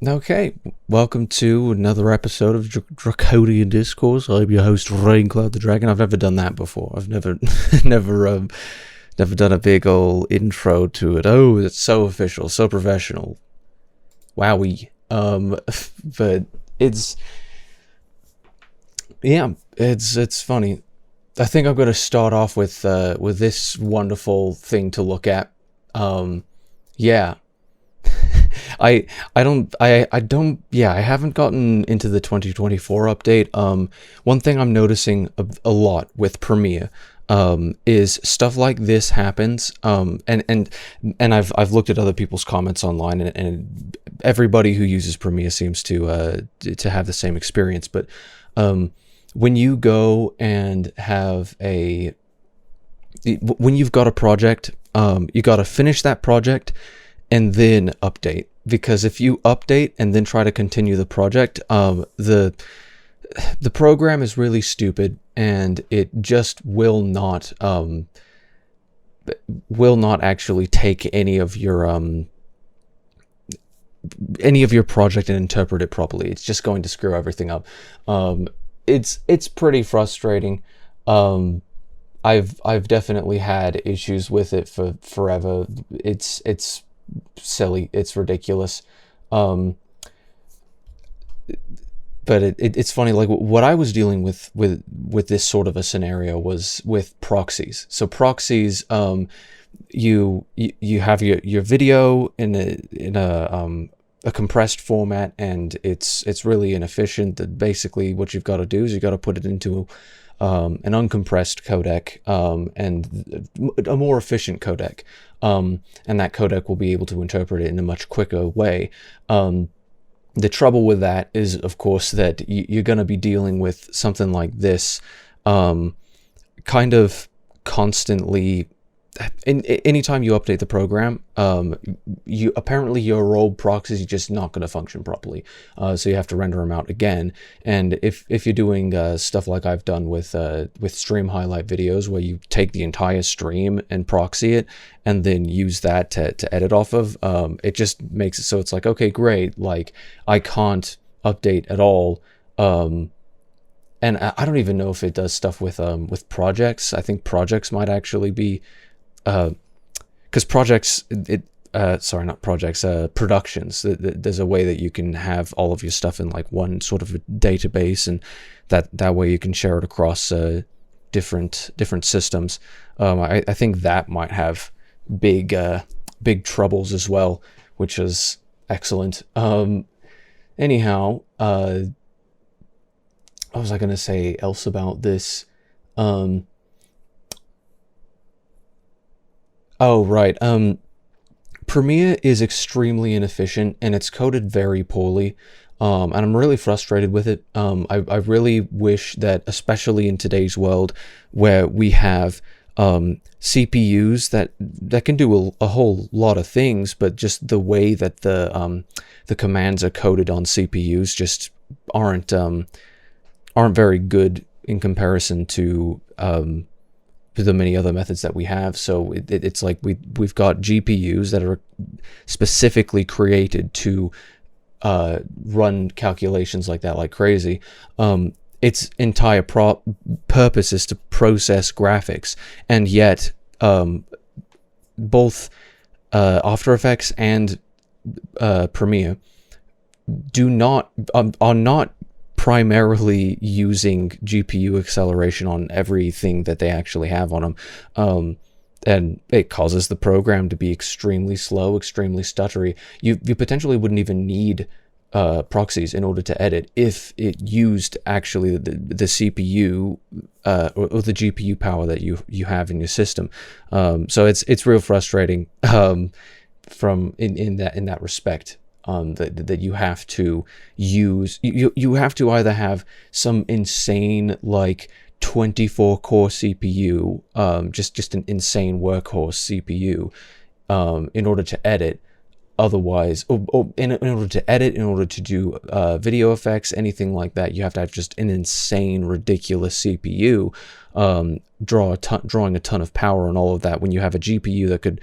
Okay, welcome to another episode of Draconian Discourse. I'm your host, Raincloud the Dragon. I've never done that before. I've never, never done a big old intro to it. Oh, it's so official, so professional. Wowie. But it's, yeah, it's funny. I think I'm going to start off with this wonderful thing to look at. Yeah. I haven't gotten into the 2024 update. One thing I'm noticing a lot with Premiere is stuff like this happens. And I've looked at other people's comments online, and everybody who uses Premiere seems to have the same experience. But when you go and when you've got a project, you got to finish that project and then update, because if you update and then try to continue the project, the program is really stupid, and it just will not actually take any of your project and interpret it properly. It's just going to screw everything up. It's pretty frustrating. I've definitely had issues with it for forever. It's silly, it's ridiculous. But it's funny, like what I was dealing with this sort of a scenario was with proxies. So proxies, you have your video in a compressed format, and it's really inefficient. That basically what you've got to do is you got to put it into an uncompressed codec, and a more efficient codec, and that codec will be able to interpret it in a much quicker way. The trouble with that is, of course, that you're going to be dealing with something like this kind of constantly. Anytime you update the program, your old proxies are just not going to function properly, so you have to render them out again. And if you're doing stuff like I've done with stream highlight videos, where you take the entire stream and proxy it and then use that to edit off of, it just makes it so it's like, okay, great, like I can't update at all. And I don't even know if it does stuff with projects. I think projects might actually be, because projects, productions, there's a way that you can have all of your stuff in like one sort of a database, and that way you can share it across different systems. I think that might have big troubles as well, which is excellent. Anyhow, what was I going to say else about this? Oh, right. Premiere is extremely inefficient, and it's coded very poorly. And I'm really frustrated with it. I really wish that, especially in today's world, where we have CPUs that can do a whole lot of things, but just the way that the commands are coded on CPUs just aren't very good in comparison to the many other methods that we have. So it's like we've got GPUs that are specifically created to run calculations like that like crazy. Its entire purpose is to process graphics, and yet both After Effects and Premiere are not primarily using GPU acceleration on everything that they actually have on them, and it causes the program to be extremely slow, extremely stuttery. You potentially wouldn't even need proxies in order to edit if it used actually the CPU or the GPU power that you have in your system. So it's real frustrating from in that respect. That you have to use, you have to either have some insane like 24 core CPU, just an insane workhorse CPU, in order to edit. Otherwise, or in order to edit, in order to do video effects, anything like that, you have to have just an insane, ridiculous CPU, drawing a ton of power and all of that, when you have a GPU that could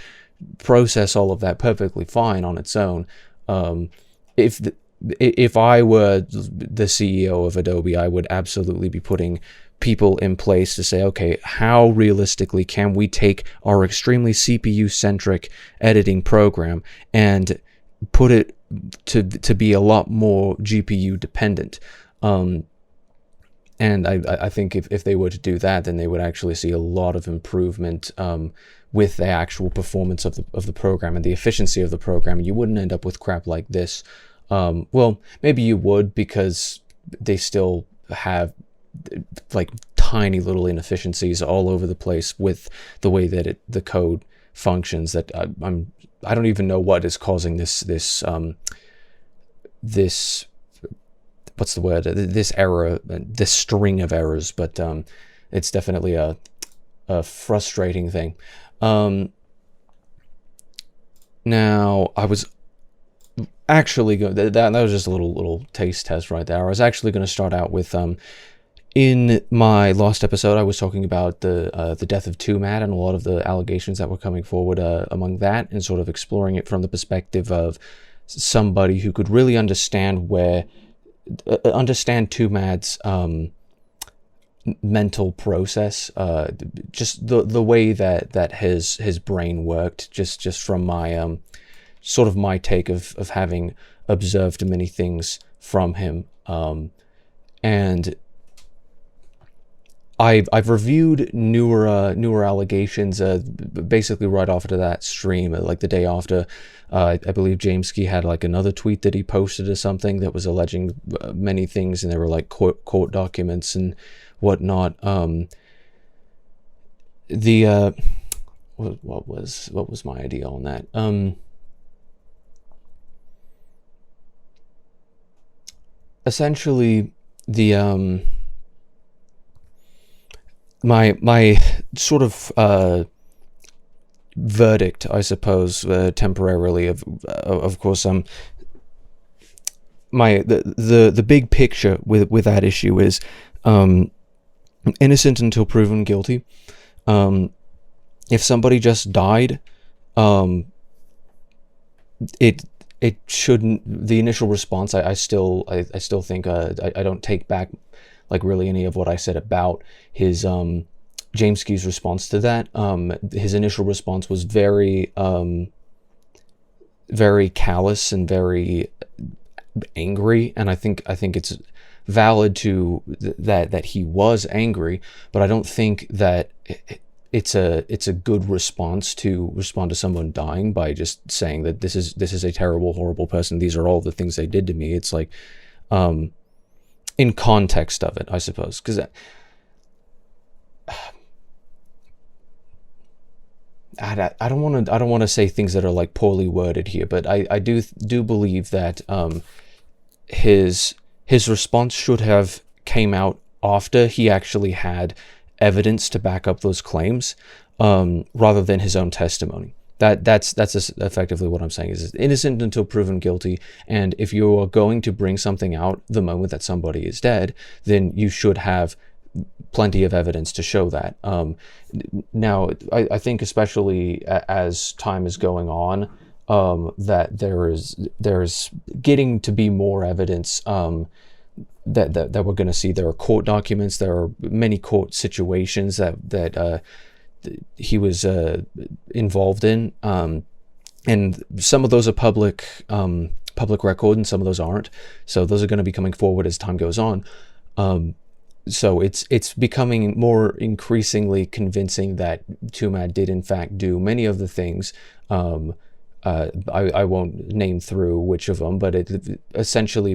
process all of that perfectly fine on its own. If if I were the CEO of Adobe, I would absolutely be putting people in place to say, okay, how realistically can we take our extremely CPU-centric editing program and put it to be a lot more GPU dependent? And I think if they were to do that, then they would actually see a lot of improvement with the actual performance of the program and the efficiency of the program. You wouldn't end up with crap like this. Well, maybe you would, because they still have like tiny little inefficiencies all over the place with the way that the code functions. That I don't even know what is causing this what's the word? This error, this string of errors, but it's definitely a frustrating thing. Now, I was actually going, that was just a little taste test right there. I was actually going to start out with in my last episode, I was talking about the death of Tumad and a lot of the allegations that were coming forward among that, and sort of exploring it from the perspective of somebody who could really understand Tumad's mental process, just the way that his brain worked, just from my sort of my take of having observed many things from him, and I've reviewed newer allegations basically right after that stream, like the day after. I believe Jameski had like another tweet that he posted or something that was alleging many things, and they were like court documents and whatnot. What was my idea on that? Essentially, the my sort of verdict, I suppose, temporarily, of course, the big picture with that issue is innocent until proven guilty. If somebody just died, it shouldn't, the initial response, I still think I don't take back like really any of what I said about his Jameski's response to that. His initial response was very very callous and very angry, and I think it's valid to that he was angry, but I don't think that it's a good response to respond to someone dying by just saying that this is a terrible, horrible person, these are all the things they did to me. It's like in context of it, I suppose, because I don't want to say things that are like poorly worded here, but I do believe that his response should have came out after he actually had evidence to back up those claims, rather than his own testimony. That's effectively what I'm saying, is innocent until proven guilty, and if you are going to bring something out the moment that somebody is dead, then you should have plenty of evidence to show that. Now, I think especially as time is going on, that there's getting to be more evidence that we're going to see. There are court documents, there are many court situations that he was involved in, and some of those are public record, and some of those aren't. So those are going to be coming forward as time goes on. So it's becoming more increasingly convincing that Tumad did in fact do many of the things. I won't name through which of them, but essentially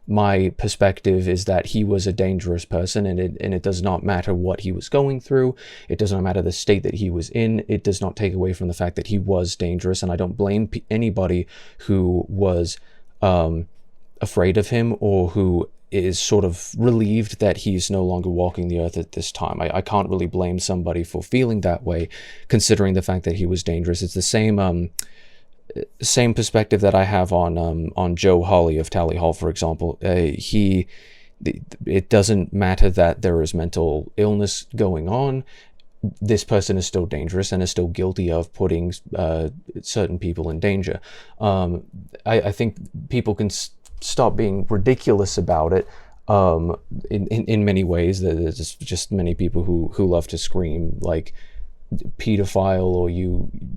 my perspective is that he was a dangerous person, and it does not matter what he was going through. It does not matter the state that he was in. It does not take away from the fact that he was dangerous, and I don't blame anybody who was afraid of him, or who is sort of relieved that he's no longer walking the earth at this time. I can't really blame somebody for feeling that way, considering the fact that he was dangerous. It's the same perspective that I have on Joe Hawley of Tally Hall, for example. It doesn't matter that there is mental illness going on. This person is still dangerous and is still guilty of putting certain people in danger. I think people can stop being ridiculous about it. In many ways, there's just many people who love to scream like pedophile, or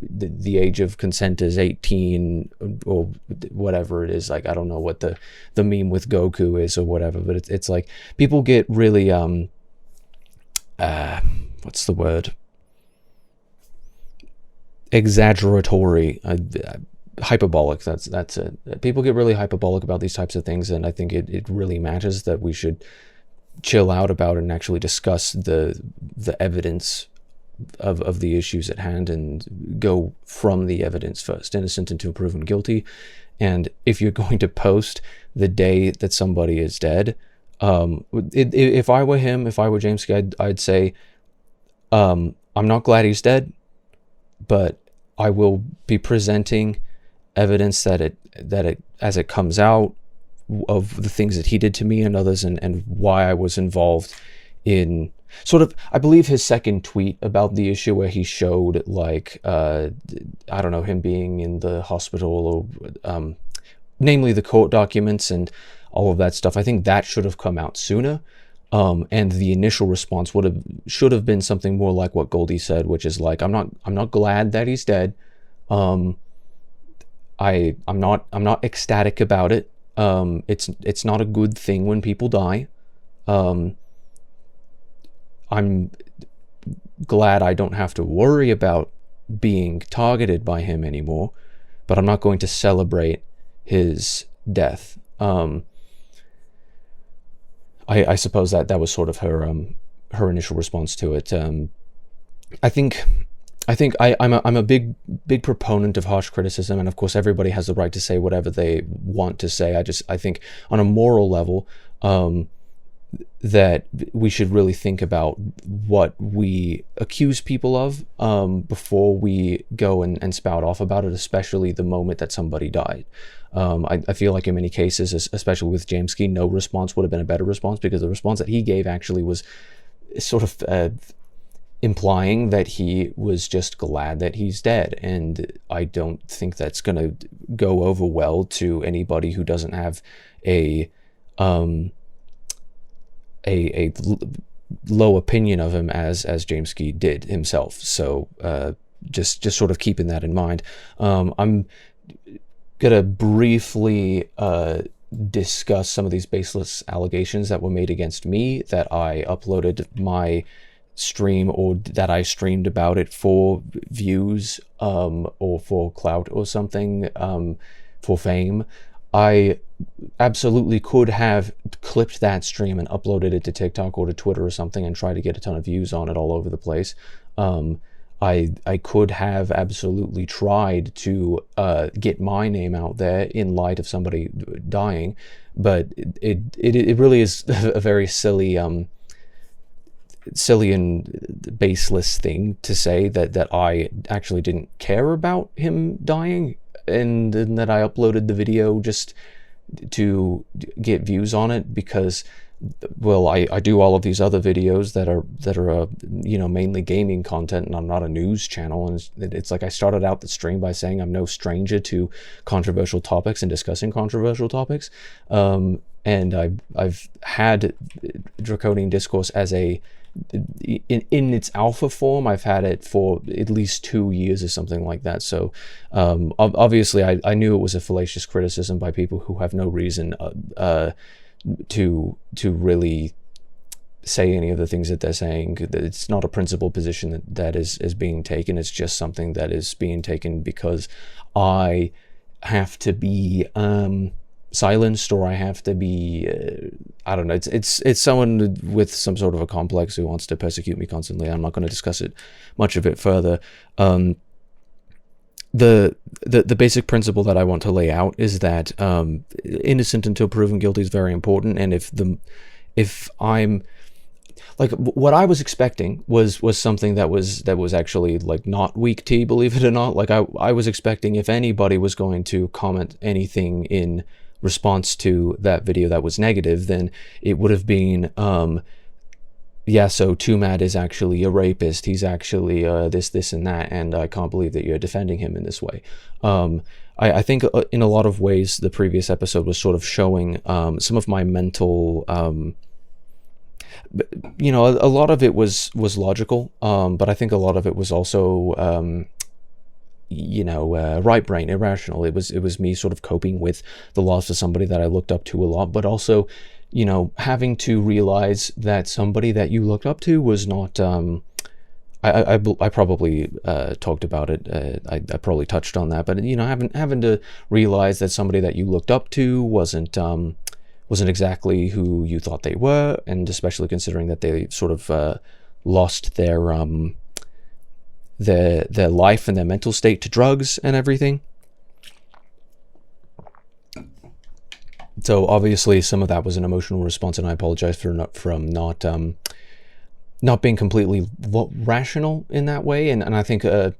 the age of consent is 18, or whatever it is. Like, I don't know what the meme with Goku is or whatever, but it's like people get really what's the word, exaggeratory, hyperbolic. That's it. People get really hyperbolic about these types of things, and I think it really matters that we should chill out about it and actually discuss the evidence of the issues at hand, and go from the evidence first, innocent until proven guilty. And if you're going to post the day that somebody is dead, if I were him, if I were James, I'd say, I'm not glad he's dead, but I will be presenting evidence that it as it comes out of the things that he did to me and others, and why I was involved in sort of, I believe his second tweet about the issue where he showed like, I don't know, him being in the hospital, or namely the court documents and all of that stuff. I think that should have come out sooner. And the initial response should have been something more like what Goldie said, which is like, I'm not glad that he's dead. I'm not ecstatic about it. It's not a good thing when people die. I'm glad I don't have to worry about being targeted by him anymore, but I'm not going to celebrate his death. I suppose that was sort of her initial response to it. I think I'm a big proponent of harsh criticism, and of course everybody has the right to say whatever they want to say. I think on a moral level, that we should really think about what we accuse people of before we go and spout off about it, especially the moment that somebody died. I feel like in many cases, especially with Jamesky, no response would have been a better response, because the response that he gave actually was sort of implying that he was just glad that he's dead. And I don't think that's going to go over well to anybody who doesn't have a low opinion of him as Jamesky did himself. So just sort of keeping that in mind. I'm gonna briefly discuss some of these baseless allegations that were made against me, that I uploaded my stream, or that I streamed about it for views, or for clout or something, for fame. I absolutely could have clipped that stream and uploaded it to TikTok or to Twitter or something and tried to get a ton of views on it all over the place. I could have absolutely tried to get my name out there in light of somebody dying, but it really is a very silly and baseless thing to say that I actually didn't care about him dying, and that I uploaded the video just to get views on it, because, well, I do all of these other videos that are you know, mainly gaming content, and I'm not a news channel. And it's like, I started out the stream by saying I'm no stranger to controversial topics and discussing controversial topics, and I've had Draconian Discourse as in its alpha form. I've had it for at least 2 years or something like that. So obviously I knew it was a fallacious criticism by people who have no reason to really say any of the things that they're saying. It's not a principled position that is being taken. It's just something that is being taken because I have to be silenced, or I have to be I don't know, it's someone with some sort of a complex who wants to persecute me constantly. I'm not going to discuss it much of it further. The basic principle that I want to lay out is that innocent until proven guilty is very important. And if I'm like, what I was expecting was something that was actually like not weak tea, believe it or not. Like I was expecting, if anybody was going to comment anything in response to that video that was negative, then it would have been yeah, so Too Mad is actually a rapist. He's actually this, and that, and I can't believe that you're defending him in this way. I think in a lot of ways, the previous episode was sort of showing some of my mental, you know, a lot of it was logical, but I think a lot of it was also, you know, right brain, irrational. It was me sort of coping with the loss of somebody that I looked up to a lot, but also, you know, having to realize that somebody that you looked up to was not, I probably talked about it, I probably touched on that, but, you know, having to realize that somebody that you looked up to wasn't exactly who you thought they were, and especially considering that they sort of lost their life and their mental state to drugs and everything. So obviously some of that was an emotional response, and I apologize for not being completely rational in that way. And I think I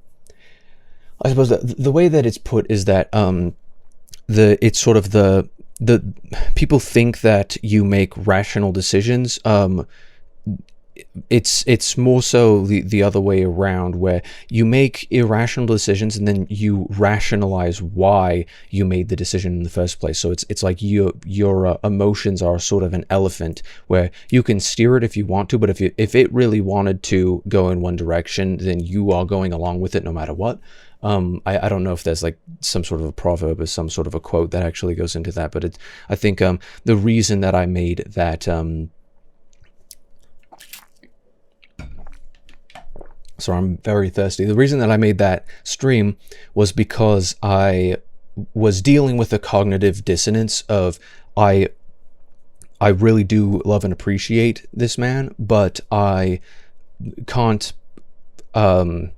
suppose the way that it's put is that it's sort of the people think that you make rational decisions. It's more so the other way around, where you make irrational decisions and then you rationalize why you made the decision in the first place. So it's like your emotions are sort of an elephant, where you can steer it if you want to, but if it really wanted to go in one direction, then you are going along with it no matter what. I don't know if there's like some sort of a proverb or some sort of a quote that actually goes into that, but I think the reason that I made that sorry, I'm very thirsty. The reason that I made that stream was because I was dealing with a cognitive dissonance of I really do love and appreciate this man, but I can't I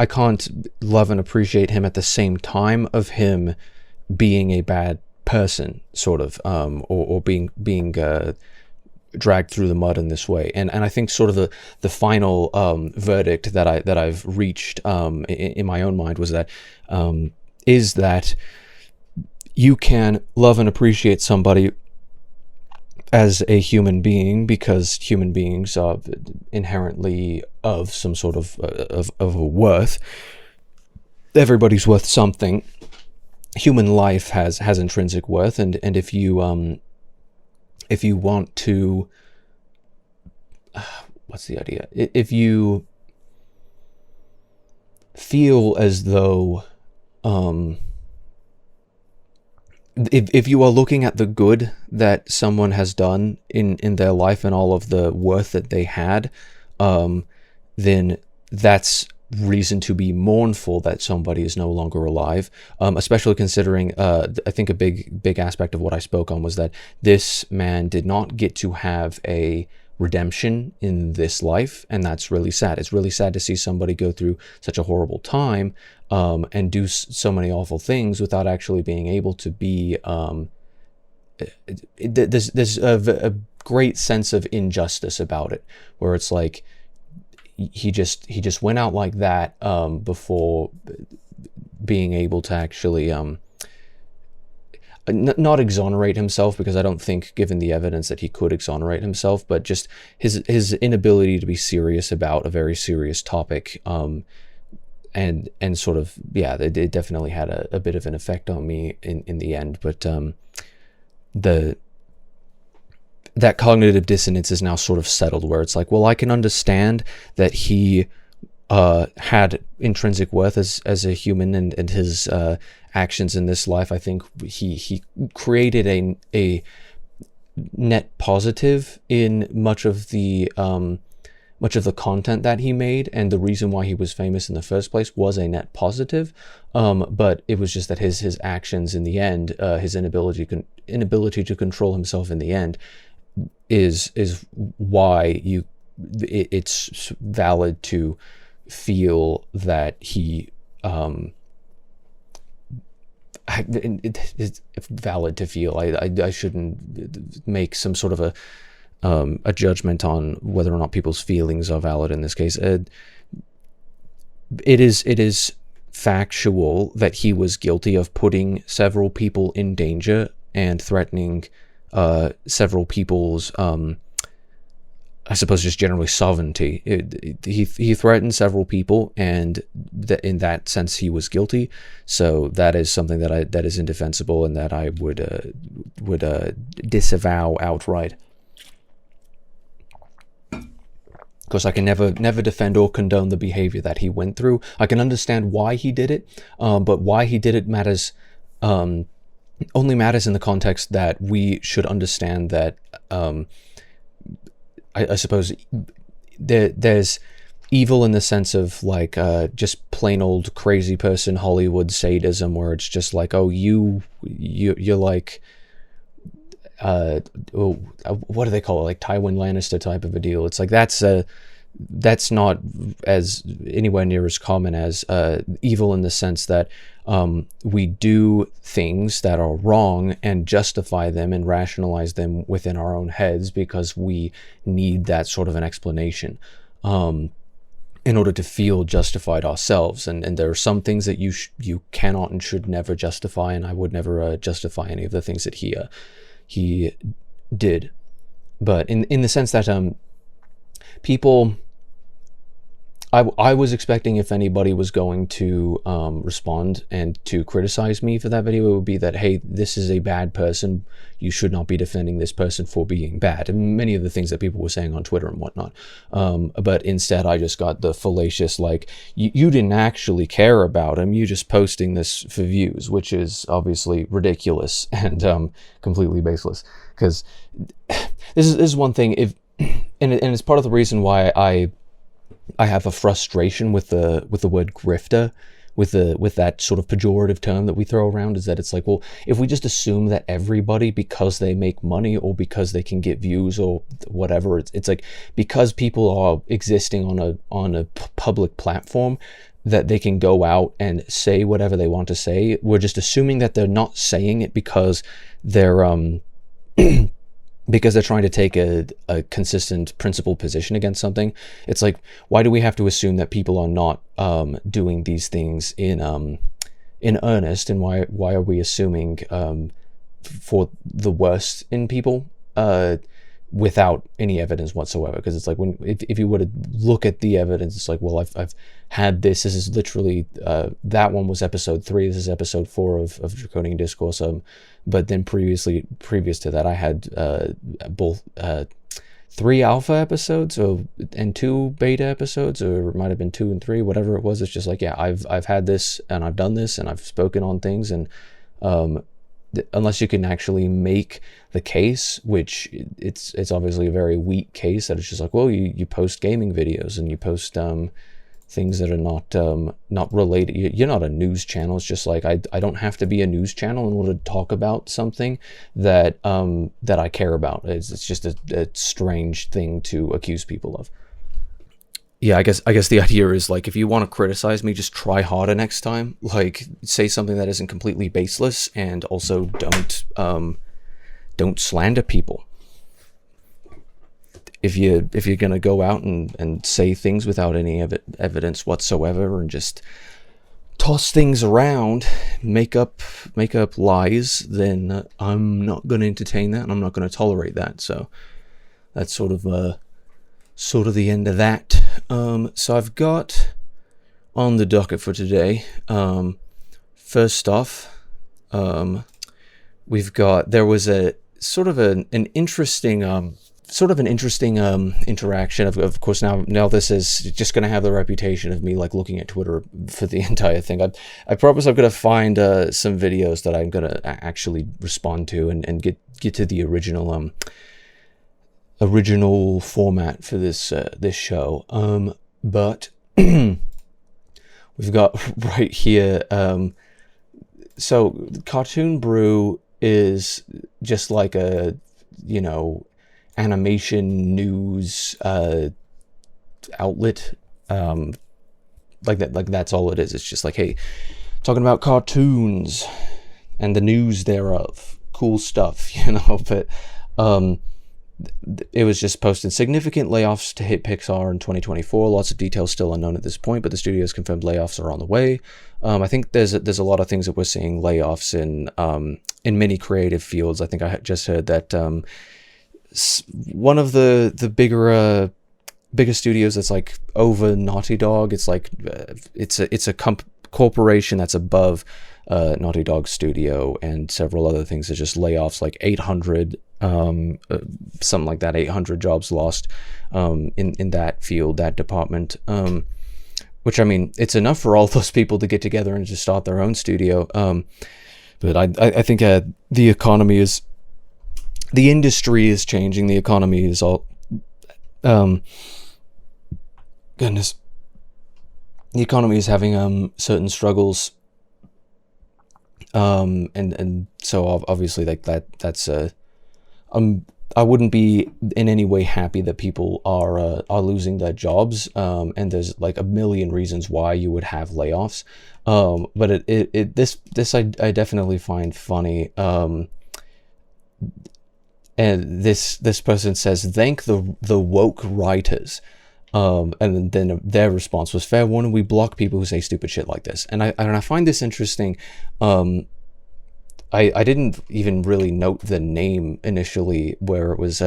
can't love and appreciate him at the same time of him being a bad person, sort of, or being dragged through the mud in this way. And I think sort of the final verdict that I've reached in my own mind was that is that you can love and appreciate somebody as a human being, because human beings are inherently of some sort of a worth. Everybody's worth something. Human life has intrinsic worth, and if you want to, what's the idea? If you feel as though, if you are looking at the good that someone has done in their life and all of the worth that they had, then that's reason to be mournful that somebody is no longer alive, especially considering I think a big aspect of what I spoke on was that this man did not get to have a redemption in this life, and that's really sad. It's really sad to see somebody go through such a horrible time and do so many awful things without actually being able to be there's a great sense of injustice about it, where it's like he just went out like that before being able to actually not exonerate himself, because I don't think, given the evidence, that he could exonerate himself, but just his inability to be serious about a very serious topic, and sort of, yeah, it definitely had a bit of an effect on me in the end. But that cognitive dissonance is now sort of settled, where it's like, well, I can understand that he had intrinsic worth as a human, and his actions in this life. I think he created a net positive in much of the content that he made, and the reason why he was famous in the first place was a net positive. But it was just that his actions in the end, his inability to control himself in the end, is why it's valid to feel that he it's valid to feel. I shouldn't make some sort of a judgment on whether or not people's feelings are valid in this case. It is factual that he was guilty of putting several people in danger and threatening several people's I suppose just generally sovereignty. He threatened several people, and in that sense he was guilty. So that is something that is indefensible, and that I would disavow outright. Of course, I can never defend or condone the behavior that he went through. I can understand why he did it, but why he did it matters. Only matters in the context that we should understand that. I suppose there's evil in the sense of like just plain old crazy person Hollywood sadism, where it's just like, oh, you're like what do they call it, like Tywin Lannister type of a deal. It's like that's not as anywhere near as common as evil in the sense that we do things that are wrong and justify them and rationalize them within our own heads because we need that sort of an explanation in order to feel justified ourselves. And there are some things that you cannot and should never justify, and I would never justify any of the things that he did. But in the sense that people, I was expecting, if anybody was going to respond and to criticize me for that video, it would be that, hey, this is a bad person, you should not be defending this person for being bad, and many of the things that people were saying on Twitter and whatnot. But instead I just got the fallacious, like, you didn't actually care about him, you're just posting this for views, which is obviously ridiculous and completely baseless. Because this is one thing, and it's part of the reason why I have a frustration with the word grifter, with that sort of pejorative term that we throw around, is that it's like, well, if we just assume that everybody, because they make money or because they can get views or whatever, it's like, because people are existing on a public platform, that they can go out and say whatever they want to say. We're just assuming that they're not saying it because they're because they're trying to take a consistent principled position against something. It's like, why do we have to assume that people are not doing these things in earnest, and why are we assuming for the worst in people without any evidence whatsoever? Because it's like, if you were to look at the evidence, it's like, well, I've had this is literally that one was episode 3, this is episode 4 of Draconian Discourse, but then previous to that I had both 3 alpha episodes and 2 beta episodes, or it might have been 2 and 3, whatever it was. It's just like, yeah, I've had this and I've done this and I've spoken on things, and unless you can actually make the case, which it's obviously a very weak case, that it's just like, well, you post gaming videos and you post things that are not related. You're not a news channel. It's just like, I don't have to be a news channel in order to talk about something that I care about. It's just a strange thing to accuse people of. Yeah, I guess the idea is, like, if you want to criticize me, just try harder next time. Like, say something that isn't completely baseless, and also don't slander people. If you're gonna go out and say things without any evidence whatsoever, and just toss things around, make up lies, then I'm not gonna entertain that, and I'm not gonna tolerate that. So that's sort of the end of that. So I've got on the docket for today, first off, there was a sort of an interesting interaction. Of course, now this is just going to have the reputation of me, like, looking at Twitter for the entire thing. I promise I'm going to find some videos that I'm going to actually respond to and get to the original format for this show. But we've got right here, so Cartoon Brew is just like a, animation news outlet, like that's all it is. It's just like, hey, talking about cartoons and the news thereof, cool stuff, but it was just posted, significant layoffs to hit Pixar in 2024. Lots of details still unknown at this point, but the studio has confirmed layoffs are on the way. I think there's a lot of things that we're seeing layoffs in many creative fields. I think I just heard that one of the bigger studios that's like over Naughty Dog. It's like it's a corporation that's above Naughty Dog Studio and several other things. There's just layoffs, like 800 something like that, 800 jobs lost in that field, that department, which, I mean, it's enough for all those people to get together and just start their own studio. But I think the economy is, the industry is changing. The economy is all, goodness, the economy is having certain struggles, and so obviously, like that's I wouldn't be in any way happy that people are losing their jobs, and there's like a million reasons why you would have layoffs, but this I definitely find funny. And this person says, thank the woke writers. And then their response was, fair warning, we block people who say stupid shit like this. And I find this interesting. I didn't even really note the name initially, where it was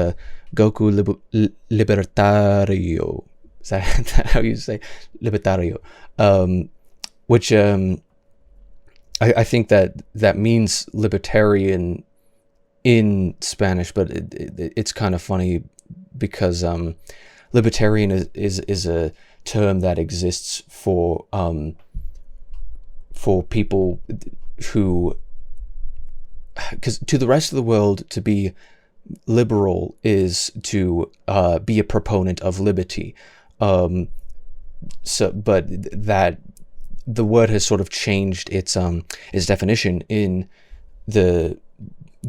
Goku Libertario. Is that how you say Libertario? Which I think that means libertarian in Spanish, but it's kind of funny because libertarian is a term that exists for people who, because to the rest of the world, to be liberal is to be a proponent of liberty. But that the word has sort of changed its definition in the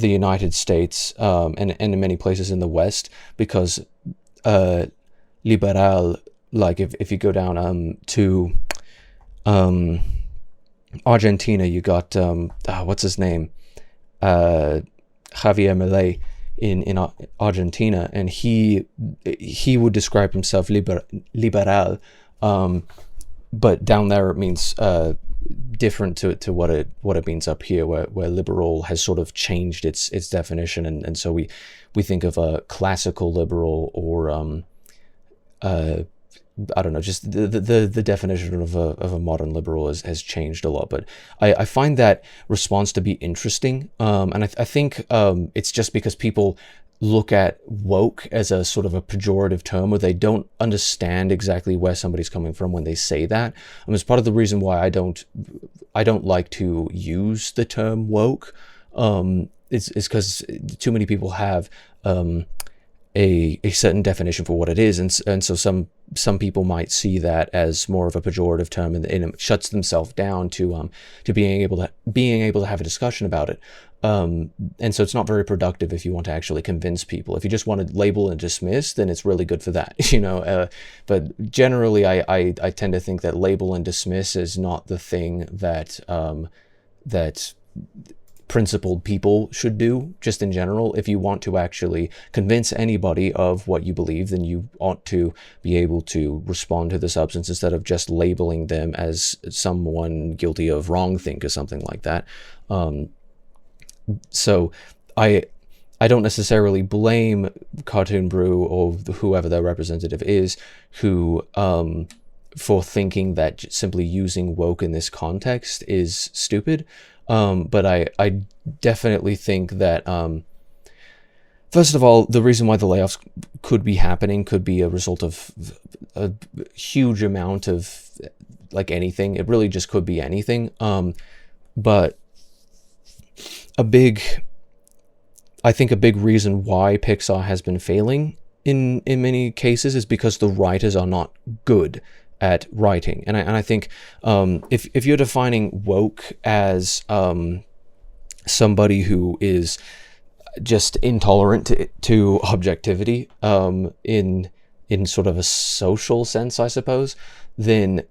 United States, and in many places in the West, because liberal, like if you go down to Argentina, you got what's his name, Javier Milei in Argentina, and he would describe himself liberal, but down there it means different to what it means up here, where liberal has sort of changed its definition, and so we think of a classical liberal, or I don't know, just the definition of a modern liberal has changed a lot. But I find that response to be interesting, and I think it's just because people look at woke as a sort of a pejorative term, where they don't understand exactly where somebody's coming from when they say that. It's part of the reason why I don't like to use the term woke. It's because too many people have a certain definition for what it is, and so some people might see that as more of a pejorative term, and it shuts themselves down to being able to have a discussion about it. And so it's not very productive if you want to actually convince people. If you just want to label and dismiss, then it's really good for that, but generally I tend to think that label and dismiss is not the thing that principled people should do, just in general. If you want to actually convince anybody of what you believe, then you ought to be able to respond to the substance instead of just labeling them as someone guilty of wrongthink or something like that. So I don't necessarily blame Cartoon Brew or whoever their representative is, who for thinking that simply using woke in this context is stupid. But I definitely think that first of all, the reason why the layoffs could be happening could be a result of a huge amount of, like, anything. It really just could be anything. But I think a big reason why Pixar has been failing in many cases is because the writers are not good at writing. And I think if you're defining woke as somebody who is just intolerant to objectivity, in sort of a social sense, I suppose, then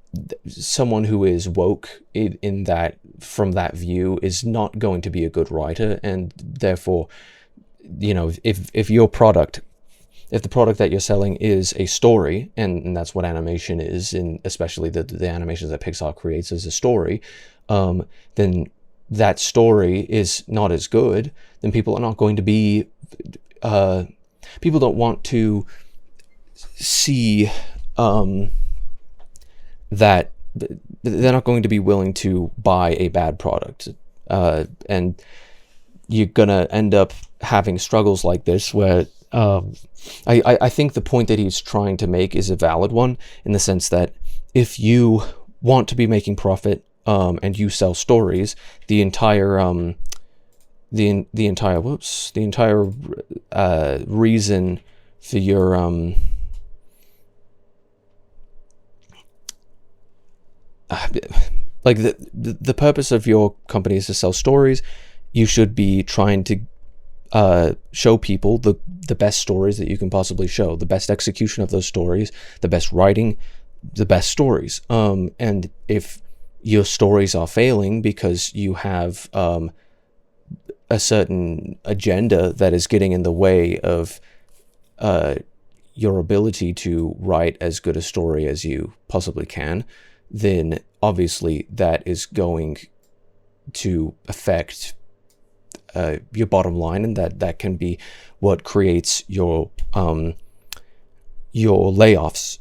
someone who is woke in that, from that view, is not going to be a good writer. And therefore, if your product, if the product that you're selling is a story, and that's what animation is, and especially the animations that Pixar creates as a story, then that story is not as good, then people are not going to be people don't want to see that they're not going to be willing to buy a bad product, and you're gonna end up having struggles like this where I think the point that he's trying to make is a valid one, in the sense that if you want to be making profit and you sell stories, the entire reason for your like the purpose of your company is to sell stories. You should be trying to show people the best stories that you can possibly show, the best execution of those stories, the best writing, the best stories. And if your stories are failing because you have a certain agenda that is getting in the way of your ability to write as good a story as you possibly can, then obviously that is going to affect your bottom line, and that can be what creates your layoffs.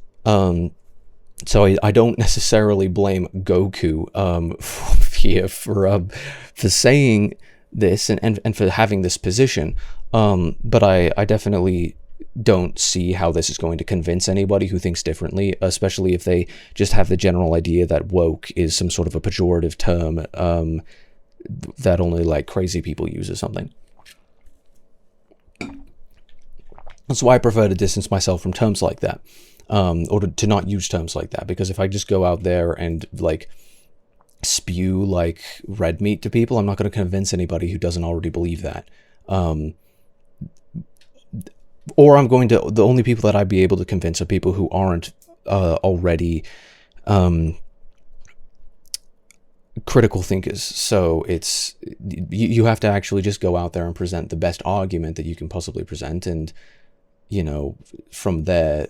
So I don't necessarily blame Goku here for saying this and for having this position, but I definitely don't see how this is going to convince anybody who thinks differently, especially if they just have the general idea that woke is some sort of a pejorative term that only like crazy people use or something. That's why I prefer to distance myself from terms like that, or to not use terms like that, because if I just go out there and like spew like red meat to people, I'm not going to convince anybody who doesn't already believe that. Or I'm going to, the only people that I'd be able to convince are people who aren't already critical thinkers. So it's, you have to actually just go out there and present the best argument that you can possibly present, and you know, from there,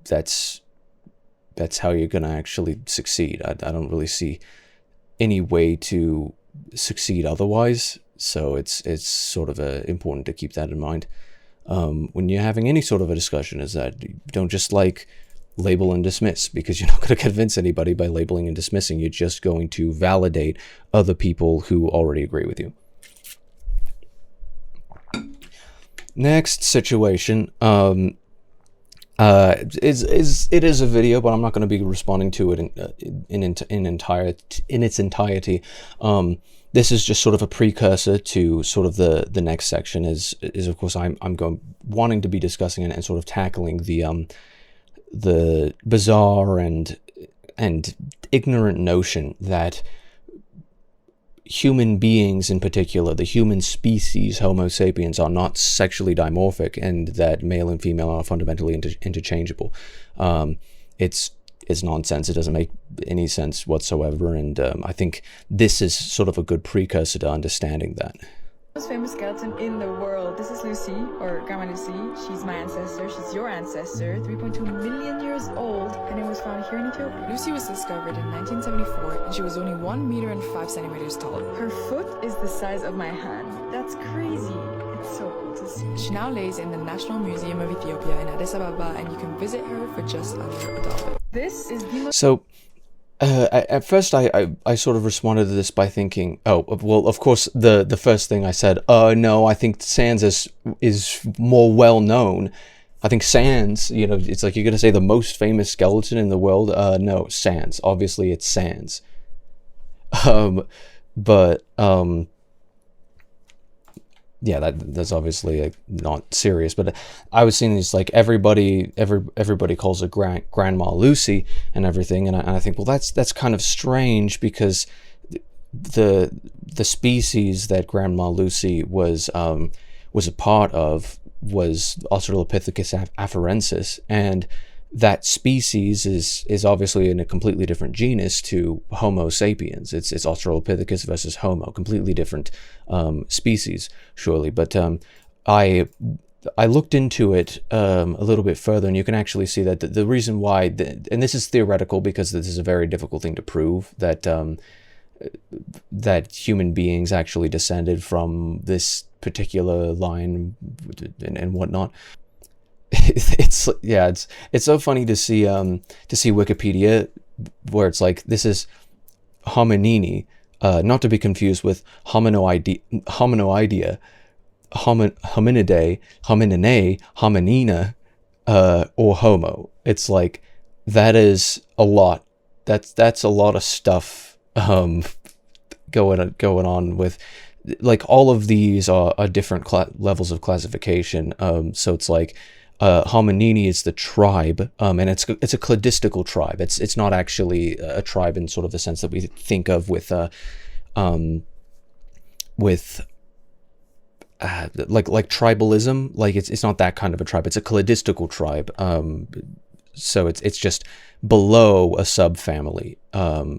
that's how you're gonna actually succeed. I don't really see any way to succeed otherwise, so it's sort of important to keep that in mind when you're having any sort of a discussion, is that you don't just like label and dismiss, because you're not going to convince anybody by labeling and dismissing. You're just going to validate other people who already agree with you. Next situation it is a video, but I'm not going to be responding to it in its entirety. This is just sort of a precursor to sort of the next section, is of course I'm wanting to be discussing and sort of tackling the bizarre and ignorant notion that human beings, in particular the human species Homo sapiens, are not sexually dimorphic, and that male and female are fundamentally interchangeable. It's nonsense. It doesn't make any sense whatsoever, and I think this is sort of a good precursor to understanding that. Most famous skeleton in the world. This is Lucy, or Grandma Lucy. She's my ancestor. She's your ancestor. 3.2 million years old, and it was found here in Ethiopia. Lucy was discovered in 1974, and she was only 1 meter and 5 centimeters tall. Her foot is the size of my hand. That's crazy. It's so cool to see. She now lays in the National Museum of Ethiopia in Addis Ababa, and you can visit her for just under $1. This is the most... So, at first I sort of responded to this by thinking, oh, well, of course, the first thing I said, no, I think Sans is more well known. I think Sans, you know, it's like you're going to say the most famous skeleton in the world. No, Sans. Obviously, it's Sans. Yeah, that's obviously not serious, but I was seeing these, like, everybody calls her Grandma Lucy and everything, and I think, well, that's kind of strange, because the species that Grandma Lucy was a part of was Australopithecus afarensis, and that species is obviously in a completely different genus to Homo sapiens. It's Australopithecus versus Homo, completely different species, surely. But I looked into it a little bit further, and you can actually see that the reason why, and this is theoretical because this is a very difficult thing to prove, that that human beings actually descended from this particular line and whatnot. it's so funny to see Wikipedia, where it's like, this is hominini, not to be confused with hominoidea, hominidae, homininae, hominina, or homo. It's like, that is a lot. That's a lot of stuff going on with, like, all of these are different levels of classification. So it's like, hominini is the tribe, and it's a cladistical tribe. It's not actually a tribe in sort of the sense that we think of with like tribalism. Like, it's not that kind of a tribe. It's a cladistical tribe. So it's just below a subfamily,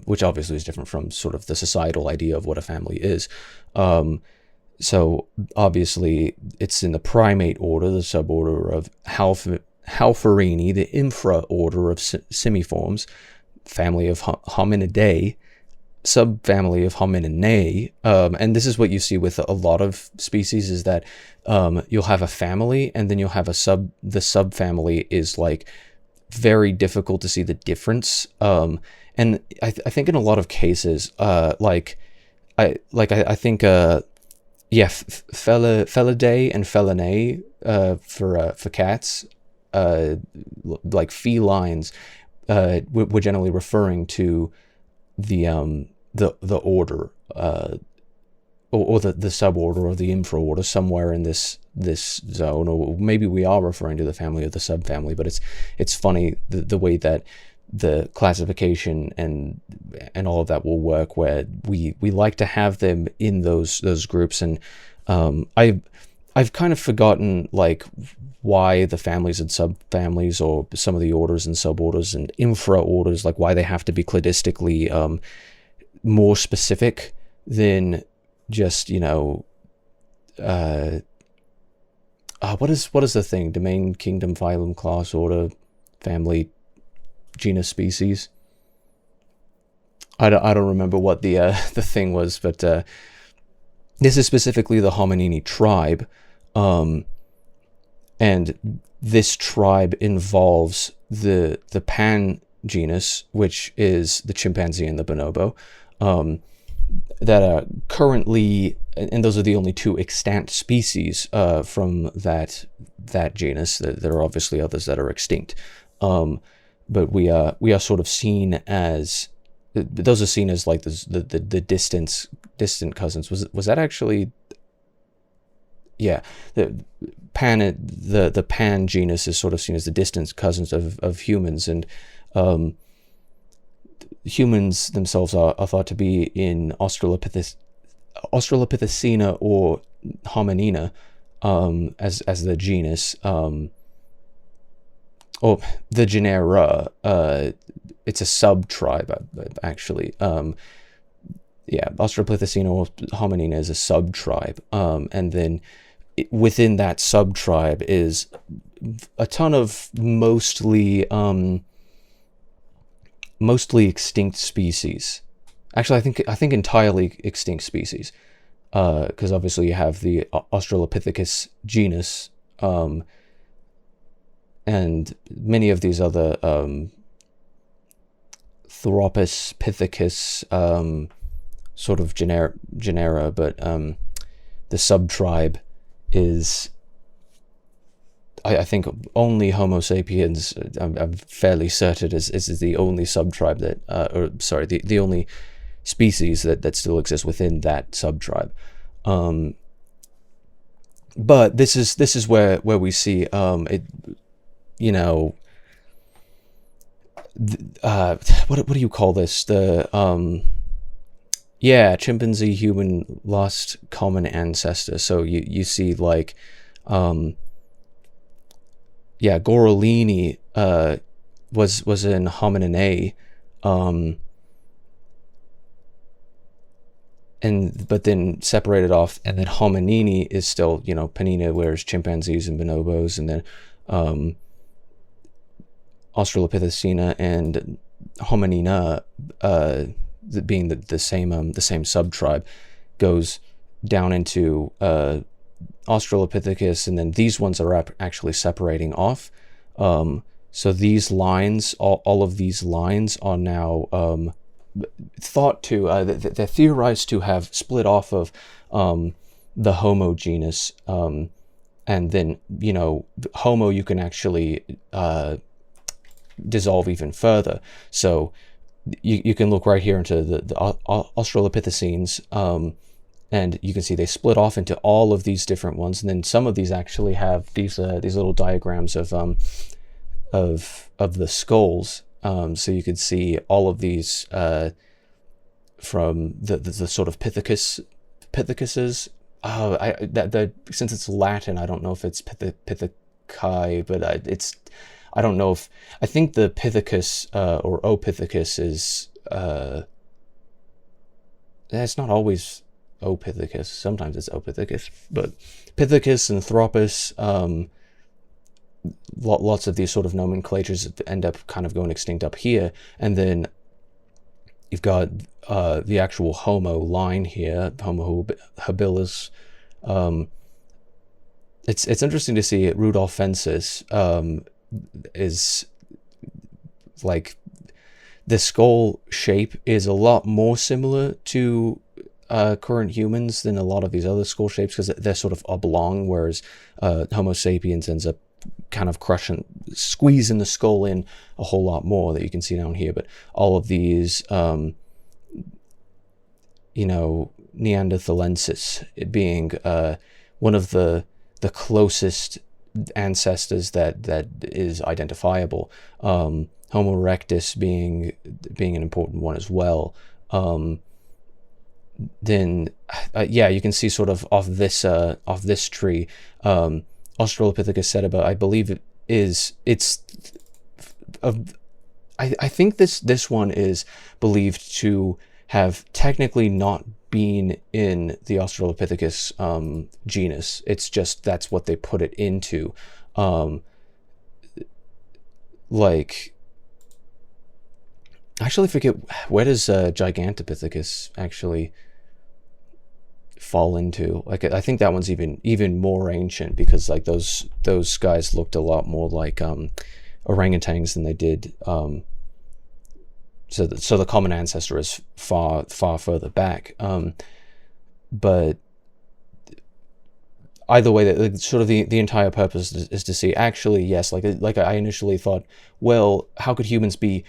which obviously is different from sort of the societal idea of what a family is. So obviously it's in the primate order, the suborder of Halpharini, the infraorder of simiforms, family of Hominidae, subfamily of Homininae. And this is what you see with a lot of species, is that you'll have a family, and then you'll have the subfamily is like very difficult to see the difference. And I think in a lot of cases, I think Felidae and Felinae, for cats, like felines, we're generally referring to the order, or the suborder or the infraorder, somewhere in this zone, or maybe we are referring to the family or the subfamily. But it's funny the way that the classification and all of that will work, where we like to have them in those groups. And I've kind of forgotten, like, why the families and subfamilies, or some of the orders and suborders and infraorders, like, why they have to be cladistically more specific than just, what is the thing? Domain, kingdom, phylum, class, order, family, genus, species. I don't remember what the thing was, but this is specifically the Hominini tribe, and this tribe involves the pan genus, which is the chimpanzee and the bonobo, that are currently, and those are the only two extant species from that genus. There are obviously others that are extinct, but we are sort of seen as, those are seen as like the distant cousins. Was that actually? Yeah, the pan genus is sort of seen as the distant cousins of humans, and humans themselves are thought to be in Australopithecina or Hominina, as the genus, or the genera. It's a sub-tribe, actually. Australopithecina or Hominina is a sub-tribe, and then within that sub-tribe is a ton of mostly extinct species. Actually, I think entirely extinct species, because obviously you have the Australopithecus genus, and many of these other Theropus, Pithecus, sort of genera, but the sub-tribe is, I think, only Homo sapiens. I'm fairly certain is the only sub-tribe that, the only species that still exists within that sub-tribe. But this is where we see it. What do you call this? The chimpanzee human lost common ancestor. So you see, like, Gorrilini was in Homininae, but then separated off, and then Hominini is still, Panina, whereas chimpanzees and bonobos, and then Australopithecina and Hominina, being the same sub-tribe, goes down into Australopithecus, and then these ones are actually separating off. So these lines, all of these lines are now thought to, they're theorized to have split off of the Homo genus. And then, you know, Homo you can actually dissolve even further. So you can look right here into the Australopithecines, and you can see they split off into all of these different ones. And then some of these actually have these little diagrams of the skulls. So you could see all of these from the sort of pithecuses. Since it's Latin, I don't know if it's Pithecae, but I don't know if, I think the Pithecus or Opithecus is it's not always Opithecus. Sometimes it's Opithecus, but Pithecus and Thropus. Lots of these sort of nomenclatures end up kind of going extinct up here, and then you've got the actual Homo line here, Homo habilis. It's interesting to see Rudolf Fensis is like, the skull shape is a lot more similar to current humans than a lot of these other skull shapes, because they're sort of oblong, whereas Homo sapiens ends up kind of squeezing the skull in a whole lot more, that you can see down here. But all of these, you know, Neanderthalensis being one of the closest ancestors that is identifiable. Homo erectus being an important one as well. Then yeah, you can see sort of off this tree, Australopithecus sediba, I believe I think this one is believed to have technically not been in the Australopithecus genus. It's just that's what they put it into. Like, I actually forget, where does Gigantopithecus actually fall into? Like, I think that one's even more ancient, because like those guys looked a lot more like orangutans than they did. So the common ancestor is far further back. But either way, sort of the entire purpose is to see, actually, yes, like I initially thought, well, how could humans be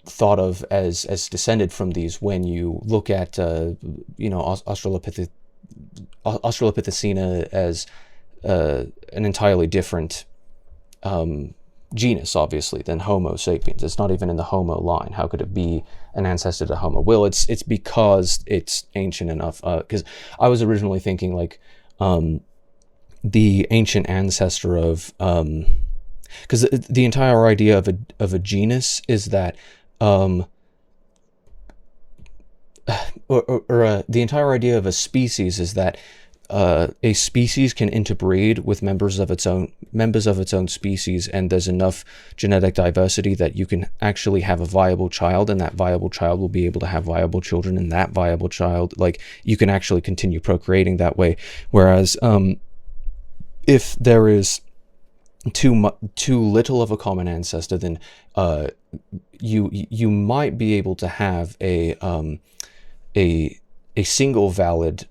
thought of as descended from these, when you look at you know, Australopithecina as an entirely different genus, obviously, than Homo sapiens. It's not even in the Homo line. How could it be an ancestor to Homo? Well, it's because it's ancient enough. Because I was originally thinking like the ancient ancestor of, because the entire idea of a genus is that the entire idea of a species is that a species can interbreed with members of its own species, and there's enough genetic diversity that you can actually have a viable child, and that viable child will be able to have viable children, and that viable child, like, you can actually continue procreating that way. Whereas if there is too little of a common ancestor, then you might be able to have a single valid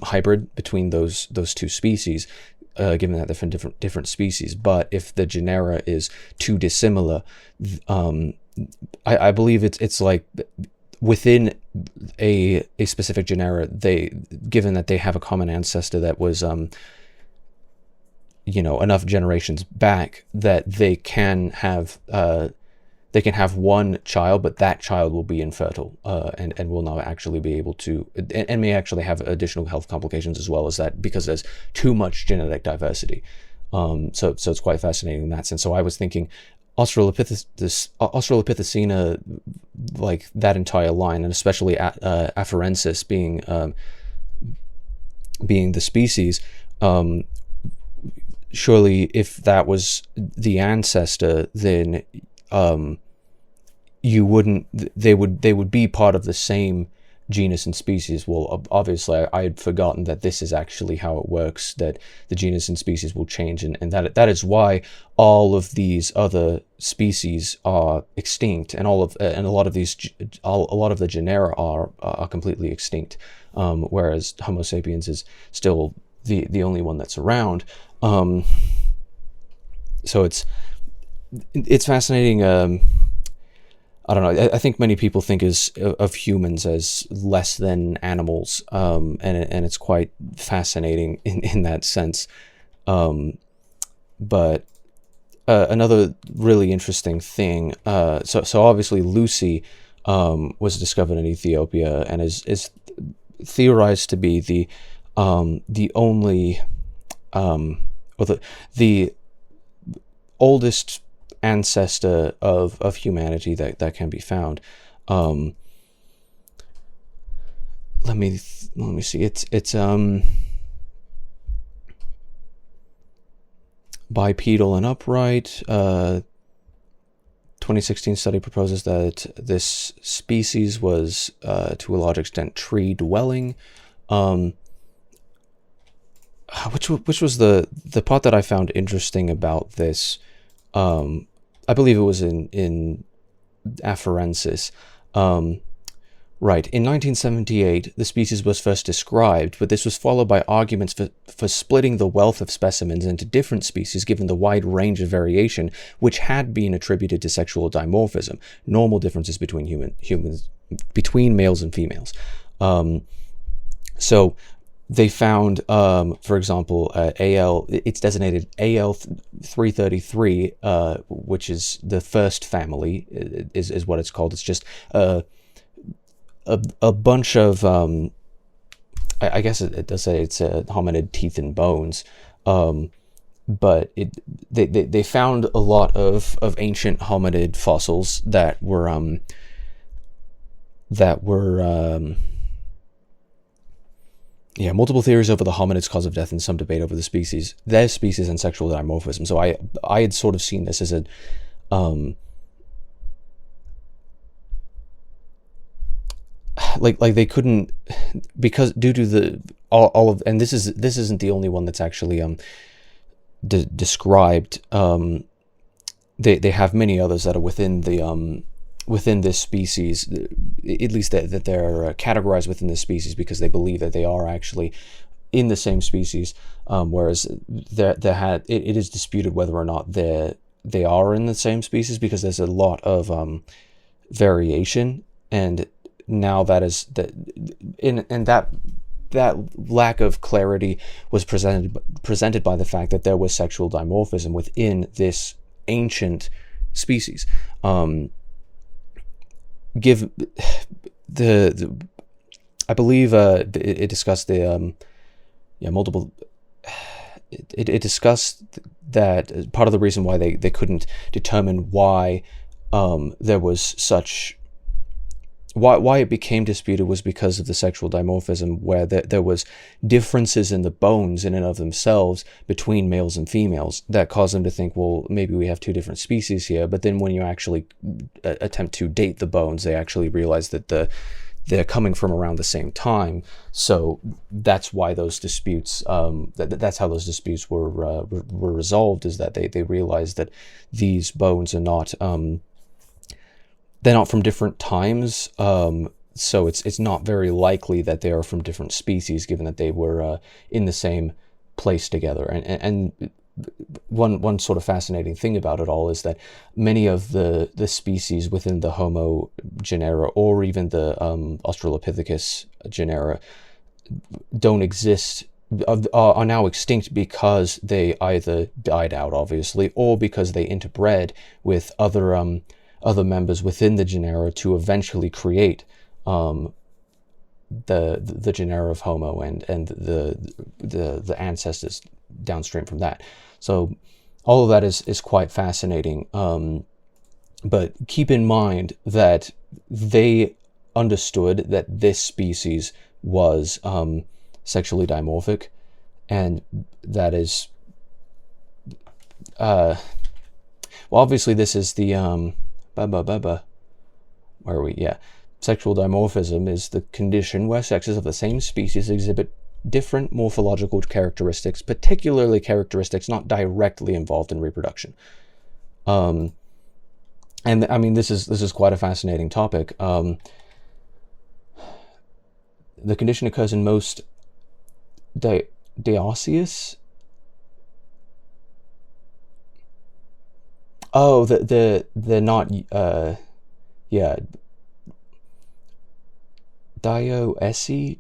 hybrid between those two species, given that they're from different species. But if the genera is too dissimilar, I believe it's like within a specific genera, given that they have a common ancestor that was you know, enough generations back, that they can have one child, but that child will be infertile, and will not actually be able to, and may actually have additional health complications as well as that, because there's too much genetic diversity. So it's quite fascinating in that sense. So I was thinking Australopithecina, like that entire line, and especially Afarensis being the species, surely if that was the ancestor, then they would be part of the same genus and species. Well, obviously I had forgotten that this is actually how it works, that the genus and species will change, and that is why all of these other species are extinct, and and a lot of the genera are completely extinct, whereas Homo sapiens is still the only one that's around. So it's fascinating. I don't know. I think many people think of humans as less than animals, and it's quite fascinating in that sense. But another really interesting thing. So obviously Lucy was discovered in Ethiopia and is theorized to be the only or the oldest ancestor of humanity that can be found. Let me see. It's bipedal and upright. 2016 study proposes that this species was to a large extent tree dwelling. Which was the part that I found interesting about this. I believe it was in Afarensis. Right, in 1978, the species was first described, but this was followed by arguments for splitting the wealth of specimens into different species given the wide range of variation which had been attributed to sexual dimorphism, normal differences between between males and females. So they found, for example, it's designated AL333, which is the first family, is what it's called. It's just a bunch of, I guess it does say it's hominid teeth and bones, but they found a lot of ancient hominid fossils that were multiple theories over the hominids' cause of death and some debate over their species and sexual dimorphism. So I had sort of seen this as a like they couldn't, because due to the all of, and this isn't the only one that's actually described. They have many others that are within the within this species, at least that they're categorized within this species because they believe that they are actually in the same species, whereas it is disputed whether or not they are in the same species because there's a lot of variation, and now that lack of clarity was presented by the fact that there was sexual dimorphism within this ancient species. I believe it discussed the multiple. It discussed that part of the reason why they couldn't determine why there was such. Why it became disputed was because of the sexual dimorphism, where there was differences in the bones in and of themselves between males and females that caused them to think, well, maybe we have two different species here. But then when you actually attempt to date the bones, they actually realize that they're coming from around the same time. So that's why those disputes, that's how those disputes were resolved, is that they realized that these bones are not. They're not from different times, so it's not very likely that they are from different species, given that they were in the same place together. And one sort of fascinating thing about it all is that many of the species within the Homo genera, or even the Australopithecus genera, don't exist, are now extinct because they either died out, obviously, or because they interbred with other members within the genera to eventually create the genera of Homo and the ancestors downstream from that. So all of that is quite fascinating. But keep in mind that they understood that this species was sexually dimorphic, and that is well, obviously this is the where are we? Yeah. Sexual dimorphism is the condition where sexes of the same species exhibit different morphological characteristics, particularly characteristics not directly involved in reproduction. And I mean, this is quite a fascinating topic. The condition occurs in most dioecious. Oh, they're not. Yeah, dioeci.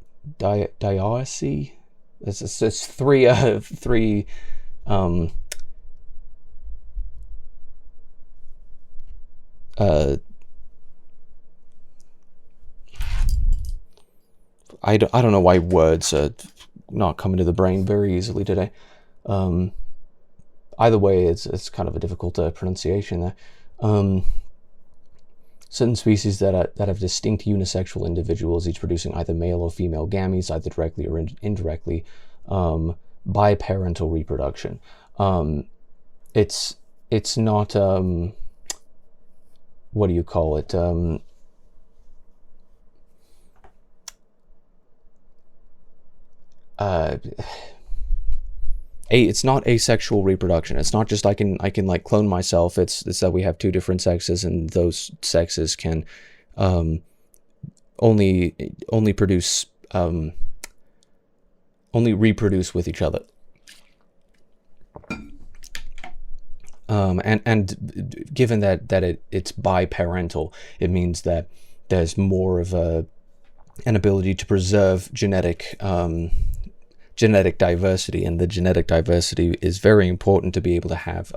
It's three. I don't know why words are not coming to the brain very easily today. Either way, it's kind of a difficult pronunciation there. Certain species that have distinct unisexual individuals, each producing either male or female gametes, either directly or indirectly, biparental reproduction. It's not what do you call it? It's not asexual reproduction. It's not just I can like clone myself. It's that we have two different sexes, and those sexes can only produce only reproduce with each other. And given that it's biparental, it means that there's more of an ability to preserve genetic diversity, and the genetic diversity is very important to be able to have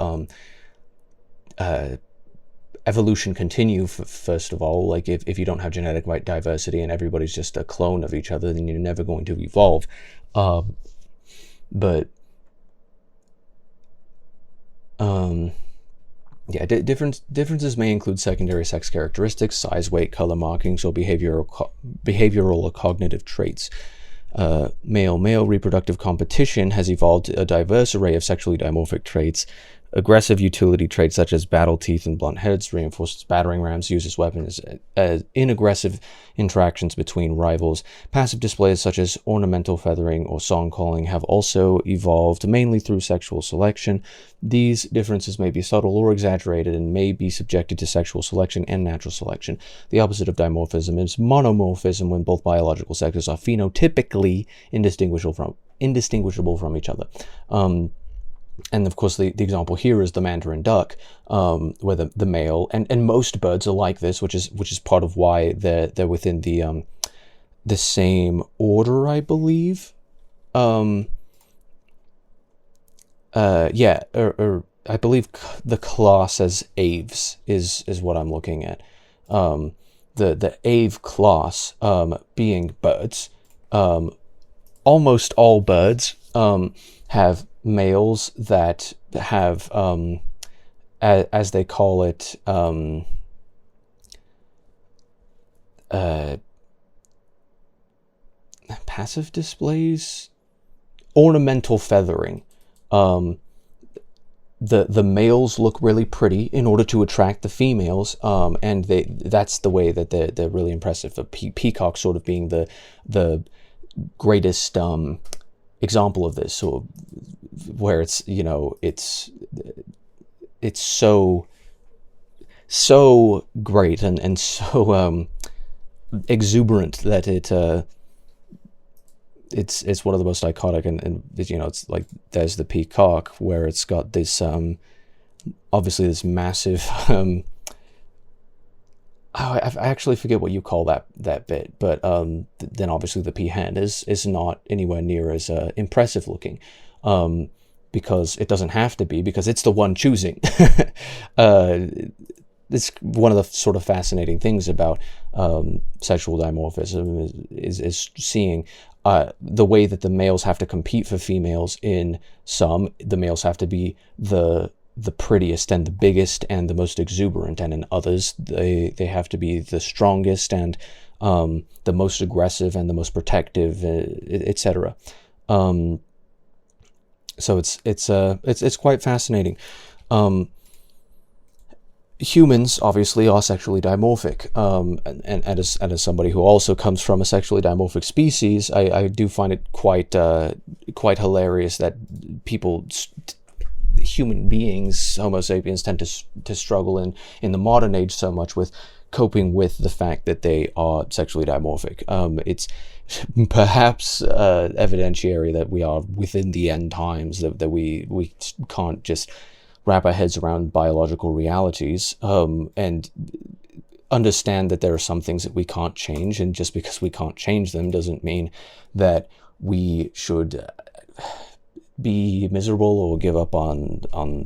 evolution continue. First of all, like if you don't have genetic diversity and everybody's just a clone of each other, then you're never going to evolve. Yeah, differences may include secondary sex characteristics, size, weight, color markings, or behavioral or cognitive traits. Male-male reproductive competition has evolved a diverse array of sexually dimorphic traits. Aggressive utility traits such as battle teeth and blunt heads, reinforced battering rams used as weapons in aggressive interactions between rivals. Passive displays such as ornamental feathering or song calling have also evolved mainly through sexual selection. These differences may be subtle or exaggerated and may be subjected to sexual selection and natural selection. The opposite of dimorphism is monomorphism, when both biological sexes are phenotypically indistinguishable from each other. And of course, the example here is the mandarin duck, where the male and most birds are like this, which is part of why they're within the same order, I believe. I believe the class as aves is what I'm looking at. The ave class being birds. Almost all birds have males that have, as they call it, passive displays, ornamental feathering. The males look really pretty in order to attract the females, and that's the way that they're really impressive. The peacock sort of being the greatest example of this, so where it's, you know, it's so great and so exuberant that it's one of the most iconic, and you know, it's like there's the peacock where it's got this obviously this massive I actually forget what you call that bit, but then obviously the peahen is not anywhere near as impressive looking, because it doesn't have to be, because it's the one choosing. It's one of the sort of fascinating things about sexual dimorphism is seeing the way that the males have to compete for females. In some, the males have to be the prettiest and the biggest and the most exuberant, and in others they have to be the strongest and the most aggressive and the most protective, etc. So it's quite fascinating. humans obviously are sexually dimorphic, and as somebody who also comes from a sexually dimorphic species, I do find it quite hilarious that human beings, Homo sapiens, tend to struggle in the modern age so much with coping with the fact that they are sexually dimorphic. It's perhaps evidentiary that we are within the end times, that we can't just wrap our heads around biological realities, and understand that there are some things that we can't change, and just because we can't change them doesn't mean that we should be miserable or give up on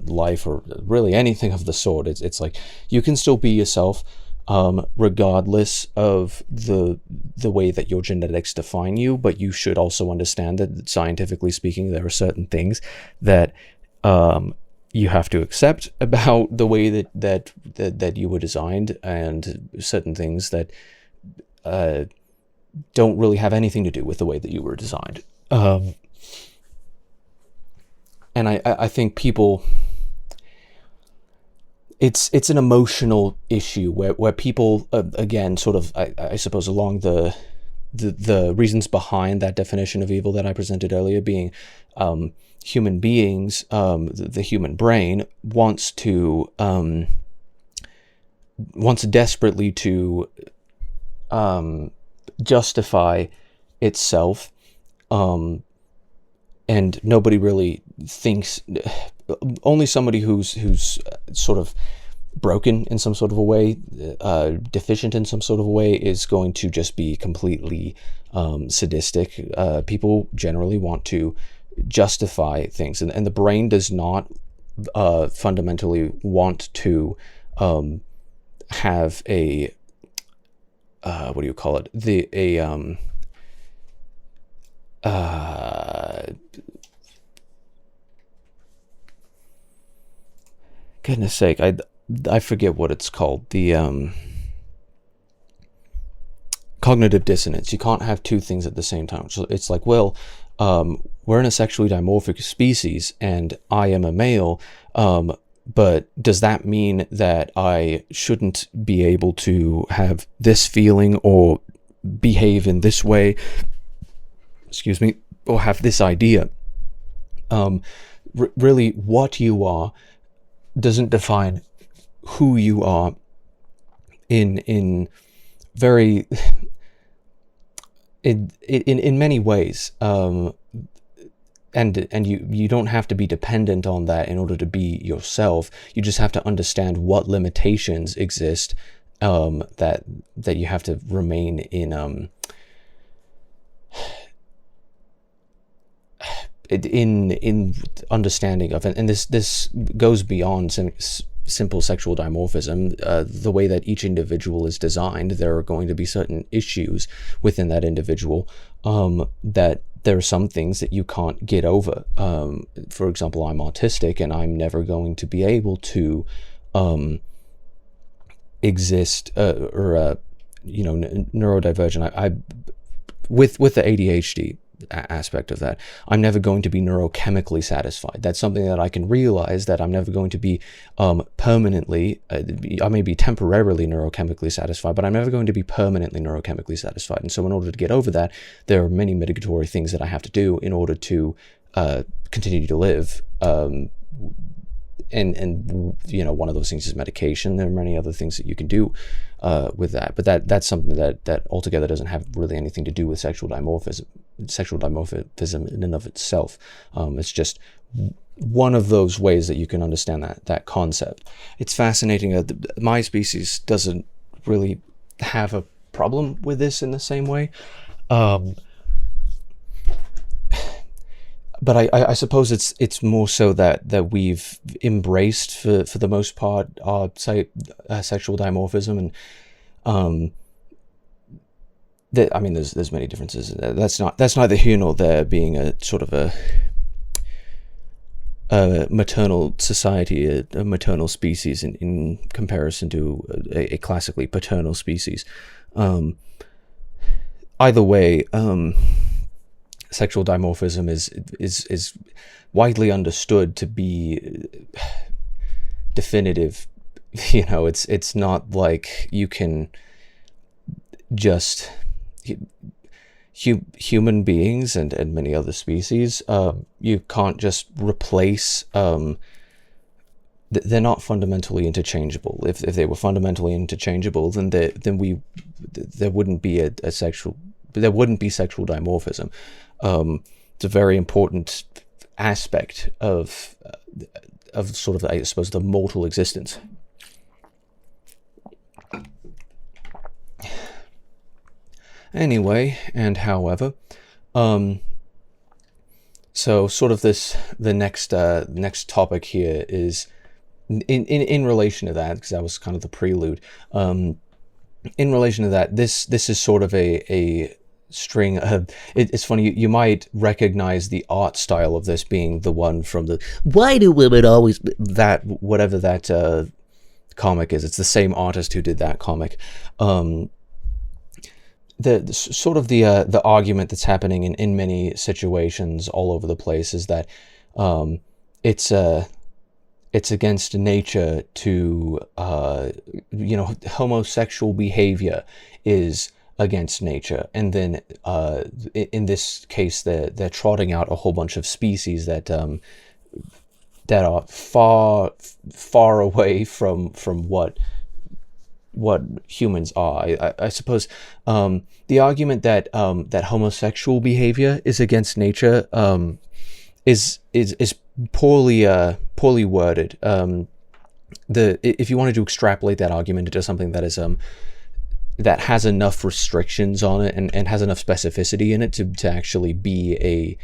life or really anything of the sort. It's like you can still be yourself, regardless of the way that your genetics define you, but you should also understand that scientifically speaking, there are certain things that you have to accept about the way that you were designed, and certain things that don't really have anything to do with the way that you were designed. And I think people, it's an emotional issue where people, again, sort of, I suppose along the reasons behind that definition of evil that I presented earlier, being human beings, the human brain wants desperately to justify itself, and nobody really thinks, only somebody who's sort of broken in some sort of a way, deficient in some sort of a way, is going to just be completely sadistic. People generally want to justify things, and the brain does not fundamentally want to have a what do you call it, goodness sake, I forget what it's called, the cognitive dissonance. You can't have two things at the same time. So it's like, well, we're in a sexually dimorphic species and I am a male, but does that mean that I shouldn't be able to have this feeling or behave in this way, excuse me, or have this idea? Really, what you are doesn't define who you are in very in many ways, and you don't have to be dependent on that in order to be yourself. You just have to understand what limitations exist, that you have to remain in understanding of, and this goes beyond simple sexual dimorphism. The way that each individual is designed, there are going to be certain issues within that individual, that there are some things that you can't get over. For example, I'm autistic, and I'm never going to be able to exist or neurodivergent. I with the ADHD aspect of that, I'm never going to be neurochemically satisfied. That's something that I can realize, that I'm never going to be permanently, I may be temporarily neurochemically satisfied, but I'm never going to be permanently neurochemically satisfied. And so in order to get over that, there are many mitigatory things that I have to do in order to continue to live. And one of those things is medication. There are many other things that you can do with that, but that's something that altogether doesn't have really anything to do with sexual dimorphism in and of itself. It's just one of those ways that you can understand that concept. It's fascinating. My species doesn't really have a problem with this in the same way. But I suppose it's more so that we've embraced for the most part our sexual dimorphism, and there's many differences. That's neither here nor there, being a sort of a maternal society, a maternal species in comparison to a classically paternal species. Either way, sexual dimorphism is widely understood to be definitive you know, it's not like you can just human beings and many other species, you can't just replace. They're not fundamentally interchangeable. If they were fundamentally interchangeable, then there wouldn't be sexual dimorphism. It's a very important aspect of sort of, I suppose, the mortal existence. Anyway, and however, so sort of the next topic here is in relation to that, because that was kind of the prelude. In relation to that, this is sort of a string of, it's funny, you might recognize the art style of this being the one from the Why Do Women Always, that whatever that comic is. It's the same artist who did that comic. The sort of the argument that's happening in many situations all over the place is that it's against nature to homosexual behavior is against nature, and then in this case they're trotting out a whole bunch of species that are far away from what humans are. I suppose the argument that that homosexual behavior is against nature is poorly worded. If you wanted to extrapolate that argument into something that is that has enough restrictions on it and has enough specificity in it to actually be a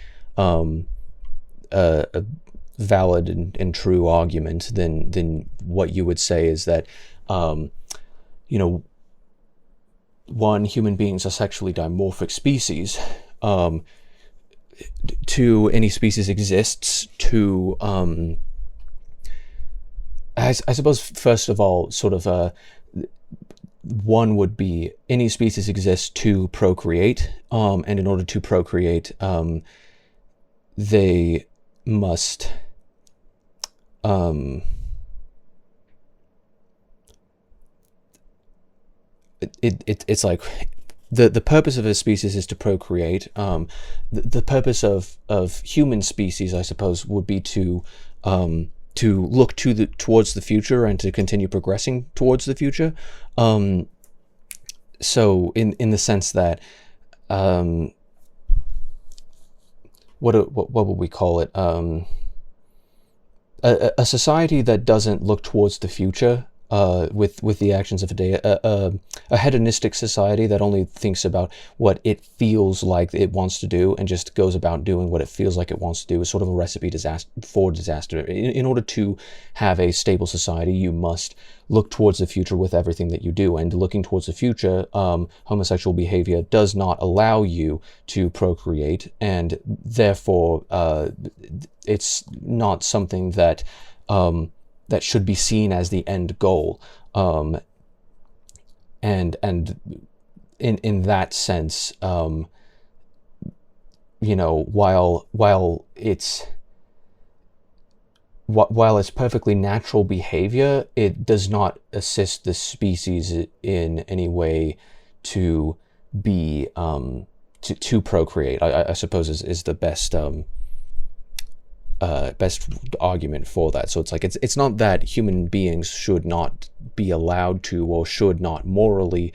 valid and true argument, then what you would say is that one, human beings are sexually dimorphic species. Two, any species exists. Two, I suppose first of all, sort of one would be any species exists to procreate, and in order to procreate, they must it's like the purpose of a species is to procreate. The purpose of human species, I suppose, would be to look towards the future and to continue progressing towards the future. So in the sense that what would we call it? A society that doesn't look towards the future with the actions of a day, a hedonistic society that only thinks about what it feels like it wants to do and just goes about doing what it feels like it wants to do, is sort of a recipe for disaster. In order to have a stable society, you must look towards the future with everything that you do, and looking towards the future, homosexual behavior does not allow you to procreate, and therefore it's not something that that should be seen as the end goal, and in that sense, while it's perfectly natural behavior, it does not assist the species in any way to be to procreate. I suppose is the best best argument for that. So it's like it's not that human beings should not be allowed to or should not morally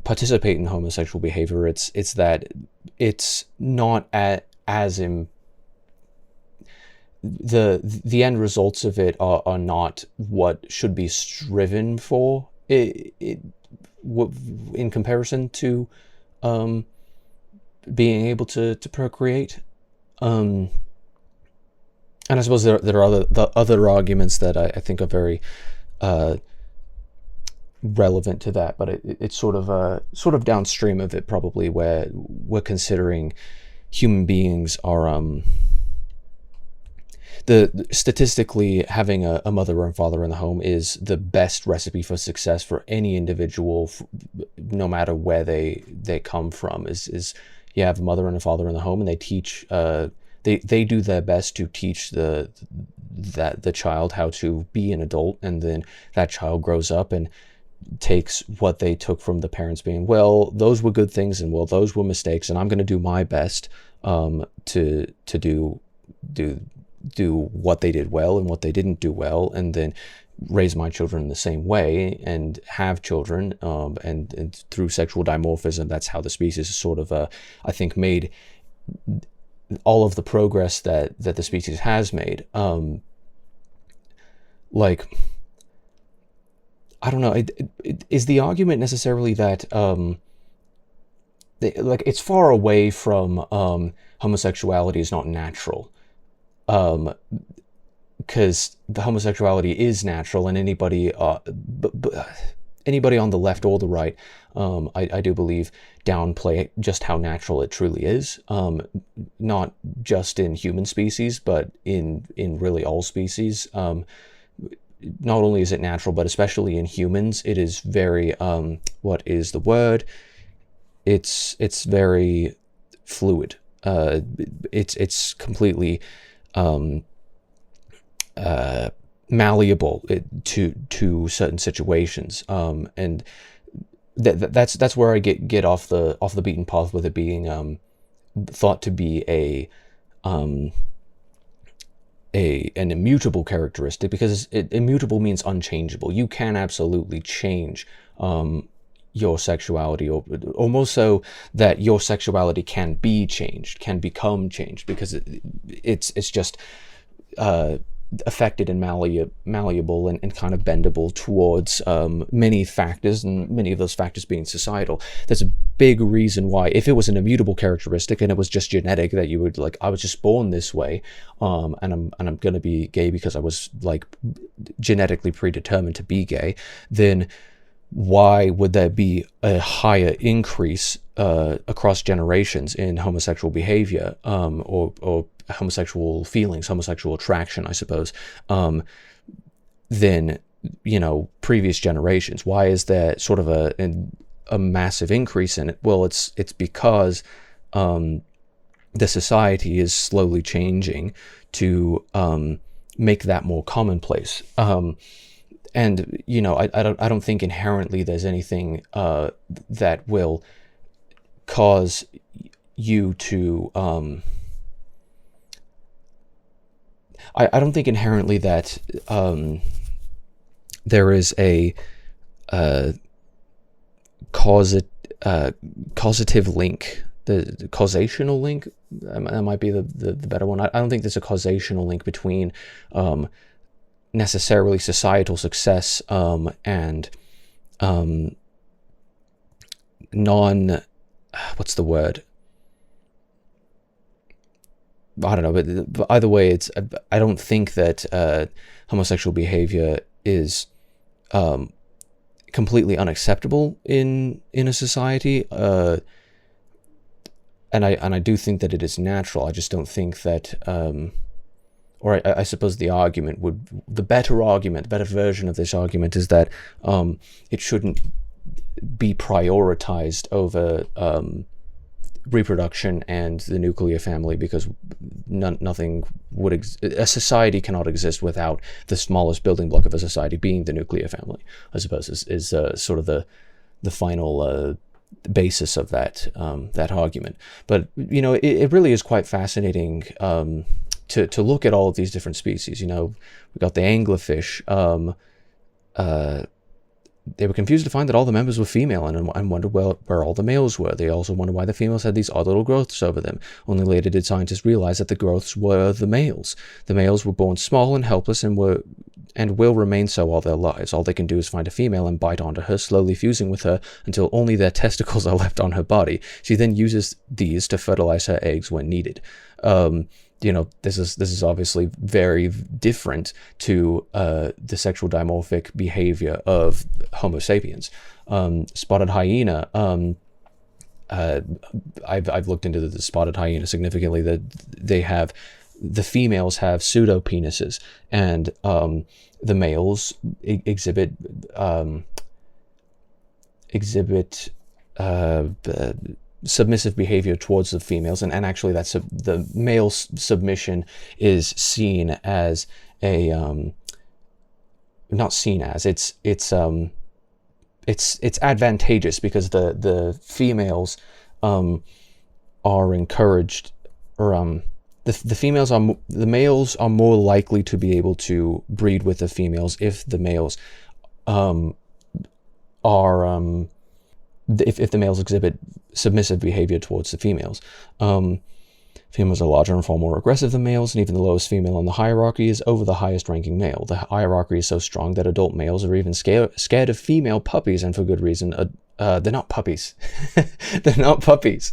participate in homosexual behavior. It's that it's not as the end results of it are not what should be striven for in comparison to being able to procreate. And I suppose there are other arguments that I think are very relevant to that, but it's sort of downstream of it, probably, where we're considering human beings are statistically having a mother and father in the home is the best recipe for success for any individual, no matter where they come from. Is you have a mother and a father in the home, and they they do their best to teach the child how to be an adult, and then that child grows up and takes what they took from the parents being, well, those were good things, and well, those were mistakes, and I'm going to do my best to do what they did well and what they didn't do well, and then raise my children in the same way and have children, and through sexual dimorphism, that's how the species is sort of I think made all of the progress that the species has made. Like, I don't know, is the argument necessarily that like it's far away from homosexuality is not natural, because the homosexuality is natural, and anybody anybody on the left or the right, I do believe, downplay just how natural it truly is, not just in human species, but in really all species. Not only is it natural, but especially in humans, it is very, what is the word? It's very fluid. It's completely malleable to certain situations, and that's where I get off the beaten path with it being thought to be an immutable characteristic, because immutable means unchangeable. You can absolutely change your sexuality, or more so that your sexuality can be changed, can become changed, because it's just affected and malleable and kind of bendable towards many factors, and many of those factors being societal. There's a big reason why, if it was an immutable characteristic and it was just genetic, that you would, like, I was just born this way, and I'm gonna be gay because I was like genetically predetermined to be gay, then why would there be a higher increase across generations in homosexual behavior, or homosexual feelings, homosexual attraction, I suppose, than, previous generations? Why is there sort of a massive increase in it? Well, it's because the society is slowly changing to make that more commonplace. And I don't think inherently there's anything that will cause you to I don't think inherently that there is a causative link, the causational link, that might be the better one. I don't think there's a causational link between necessarily societal success and what's the word? I don't know, but either way, I don't think that homosexual behavior is completely unacceptable in a society, and I do think that it is natural. I just don't think that, or I suppose the better version of this argument is that it shouldn't be prioritized over reproduction and the nuclear family, because nothing would a society cannot exist without the smallest building block of a society being the nuclear family, I suppose, is sort of the final basis of that argument. But it really is quite fascinating to look at all of these different species. We got the anglerfish. They were confused to find that all the members were female, and wondered where all the males were. They also wondered why the females had these odd little growths over them. Only later did scientists realize that the growths were the males. The males were born small and helpless, and will remain so all their lives. All they can do is find a female and bite onto her, slowly fusing with her until only their testicles are left on her body. She then uses these to fertilize her eggs when needed. This is obviously very different to the sexual dimorphic behavior of Homo sapiens. Spotted hyena. I've looked into the spotted hyena significantly. That the females have pseudo penises, and the males exhibit submissive behavior towards the females, and actually that's the male submission is seen as a not seen as, it's advantageous, because the females are encouraged, or the males are more likely to be able to breed with the females if the males if the males exhibit submissive behavior towards the females. Females are larger and far more aggressive than males, and even the lowest female in the hierarchy is over the highest ranking male. The hierarchy is so strong that adult males are even scared of female puppies, and for good reason. They're not puppies. They're not puppies.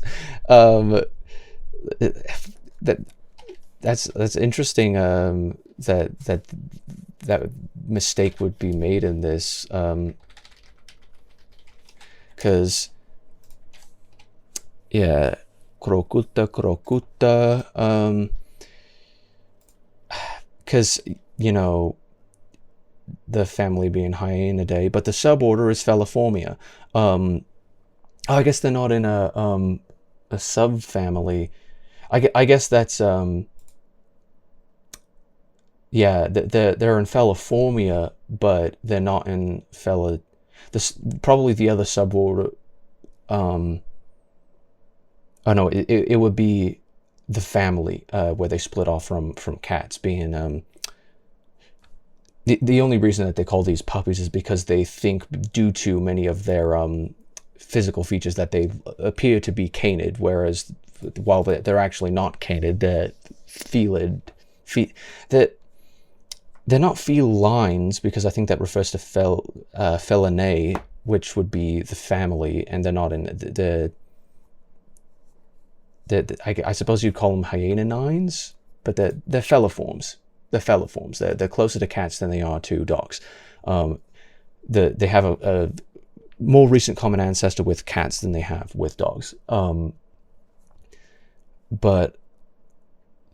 That's interesting. That mistake would be made in this, because yeah, crocuta, because you know, the family being Hyenidae, but the suborder is Feliformia. I guess they're not in a subfamily. I guess that's yeah, they're in Feliformia, but they're not in probably the other suborder. Oh no, it would be the family where they split off from cats, being the only reason that they call these puppies is because they think, due to many of their physical features, that they appear to be canid, whereas while they're actually not canid, they're felid. They're not felines, because I think that refers to felinae, which would be the family, and they're not in I suppose you'd call them hyenanines, but they're feliforms. They're feliforms. They're closer to cats than they are to dogs. They have a more recent common ancestor with cats than they have with dogs. But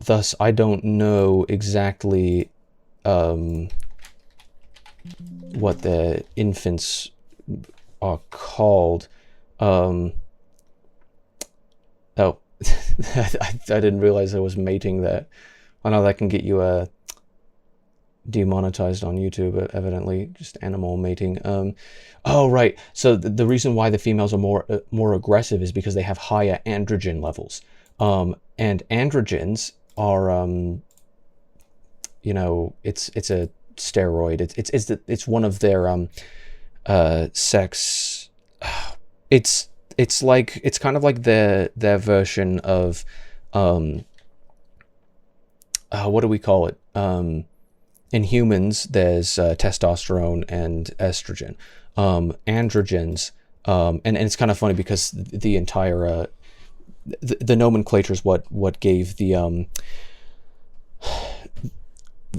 thus, I don't know exactly what the infants are called. Oh, I didn't realize there was mating there. I know that can get you demonetized on YouTube, evidently, just animal mating. Oh, right. So the reason why the females are more aggressive is because they have higher androgen levels. And androgens are, you know, it's a steroid. It's one of their sex. It's kind of like their version of what do we call it? In humans, there's testosterone and estrogen. Androgens, and it's kind of funny because the entire the nomenclature is what gave the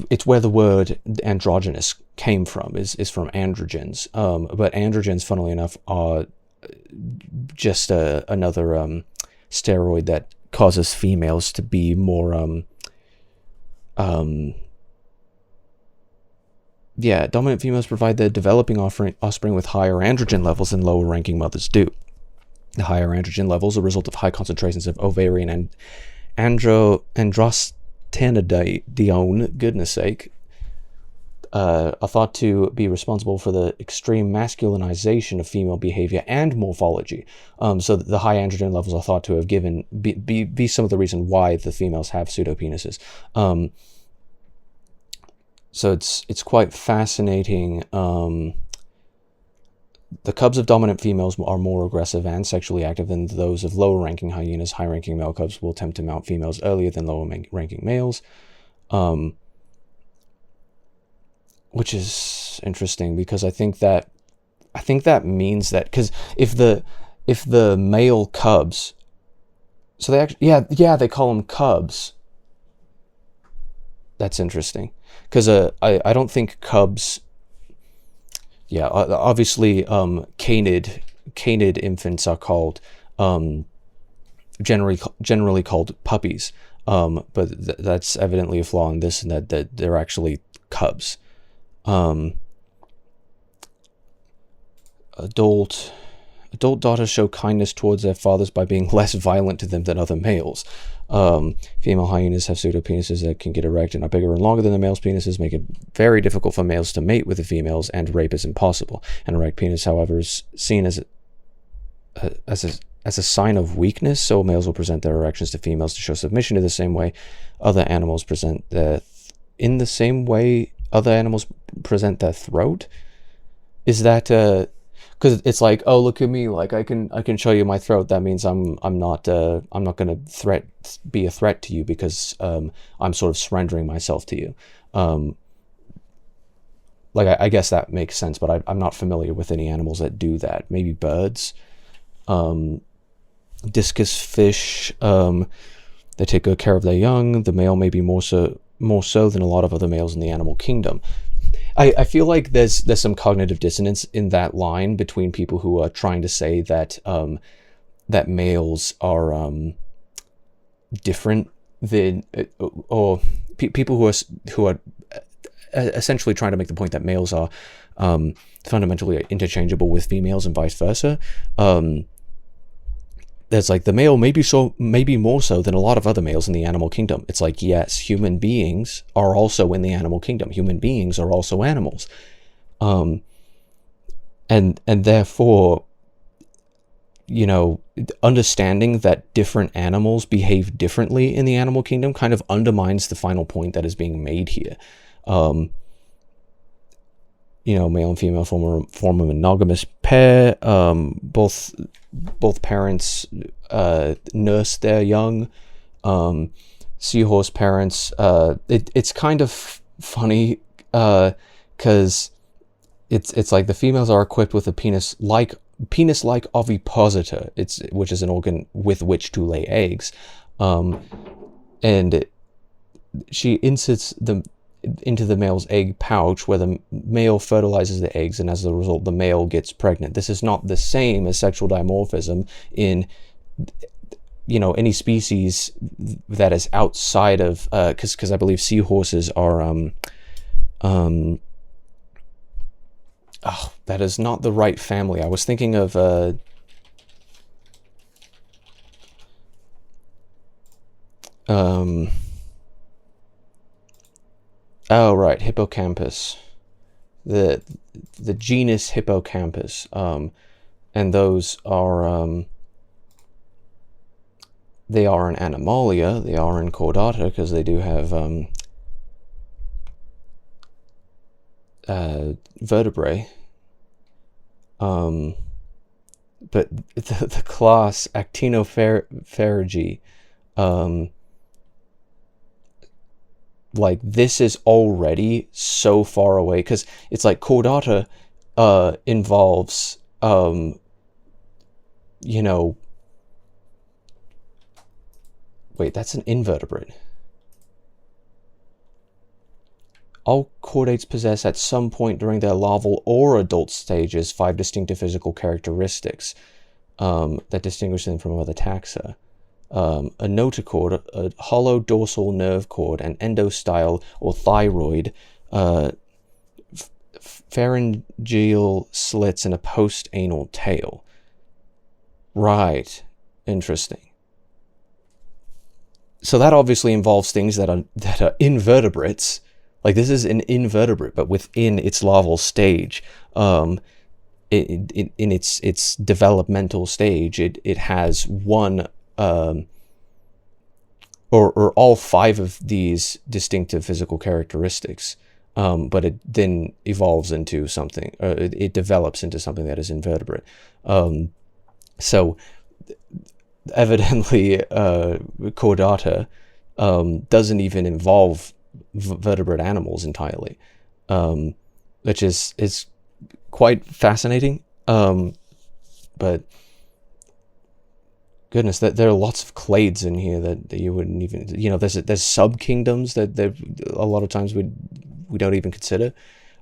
it's where the word androgynous came from, is from androgens. But androgens, funnily enough, are just another steroid that causes females to be more yeah, dominant females provide their developing offspring with higher androgen levels than lower ranking mothers do. The higher androgen levels are a result of high concentrations of ovarian and androstenedione, goodness sake, are thought to be responsible for the extreme masculinization of female behavior and morphology. So the high androgen levels are thought to have be some of the reason why the females have pseudopenises. So it's quite fascinating. The cubs of dominant females are more aggressive and sexually active than those of lower-ranking hyenas. High-ranking male cubs will attempt to mount females earlier than lower-ranking males, which is interesting, because I think that means that, because if the male cubs, so they actually they call them cubs. That's interesting, because I don't think cubs. Yeah, obviously, canid infants are called generally called puppies, but that's evidently a flaw in this, and that they're actually cubs. Adult Adult darters show kindness towards their fathers by being less violent to them than other males. Female hyenas have pseudopenises that can get erect and are bigger and longer than the male's penises, make it very difficult for males to mate with the females, and rape is impossible. An erect penis, however, is seen as a sign of weakness, so males will present their erections to females to show submission in the same way other animals present their throat. Is that because it's like, oh, look at me, like I can show you my throat. That means I'm not going to be a threat to you because I'm sort of surrendering myself to you. Like I guess that makes sense, but I'm not familiar with any animals that do that. Maybe birds, discus fish. They take good care of their young. The male may be more so than a lot of other males in the animal kingdom. I feel like there's some cognitive dissonance in that line between people who are trying to say that that males are different than, or people who are essentially trying to make the point that males are fundamentally interchangeable with females and vice versa. There's like, the male maybe more so than a lot of other males in the animal kingdom. It's like, yes, human beings are also in the animal kingdom. Human beings are also animals. And therefore, you know, understanding that different animals behave differently in the animal kingdom kind of undermines the final point that is being made here. You know, male and female form a monogamous pair. Both parents nurse their young. Seahorse parents. It's kind of funny because it's like the females are equipped with a penis-like ovipositor, which is an organ with which to lay eggs, and she inserts them into the male's egg pouch, where the male fertilizes the eggs, and as a result the male gets pregnant. This is not the same as sexual dimorphism in, you know, any species that is outside of because I believe seahorses are that is not the right family. I was thinking of oh right, hippocampus, the genus hippocampus, and those are they are an animalia. They are in chordata because they do have vertebrae, but the class Actinopharygi, like, this is already so far away, because it's like chordata involves you know, wait, that's an invertebrate. All chordates possess at some point during their larval or adult stages 5 distinctive physical characteristics that distinguish them from other taxa. A notochord, a hollow dorsal nerve cord, an endostyle or thyroid, pharyngeal slits, and a post-anal tail. Right. Interesting. So that obviously involves things that are invertebrates. Like, this is an invertebrate, but within its larval stage, in its developmental stage, it has one, or all 5 of these distinctive physical characteristics, but it then evolves into something, it develops into something that is invertebrate. So evidently, chordata doesn't even involve vertebrate animals entirely, which is quite fascinating. But goodness, there are lots of clades in here that you wouldn't even, you know, there's sub kingdoms that a lot of times we don't even consider,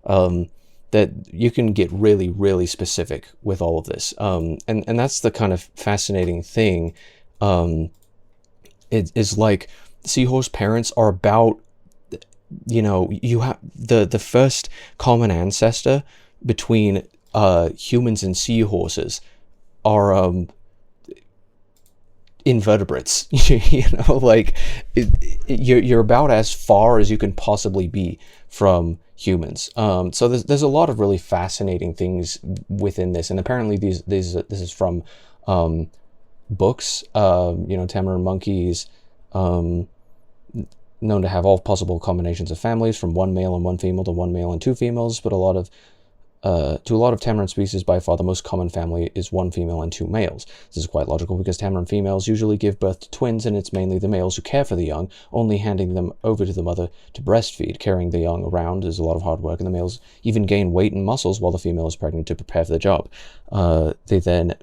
that you can get really, really specific with all of this, and that's the kind of fascinating thing. It is like seahorse parents are about, you know, you have the first common ancestor between humans and seahorses are invertebrates. You know, like you're about as far as you can possibly be from humans. So there's a lot of really fascinating things within this, and apparently this is from books. You know, tamarin monkeys, known to have all possible combinations of families, from one male and one female to one male and two females, but to a lot of tamarin species, by far the most common family is one female and two males. This is quite logical because tamarin females usually give birth to twins, and it's mainly the males who care for the young, only handing them over to the mother to breastfeed. Carrying the young around is a lot of hard work, and the males even gain weight and muscles while the female is pregnant to prepare for the job. They then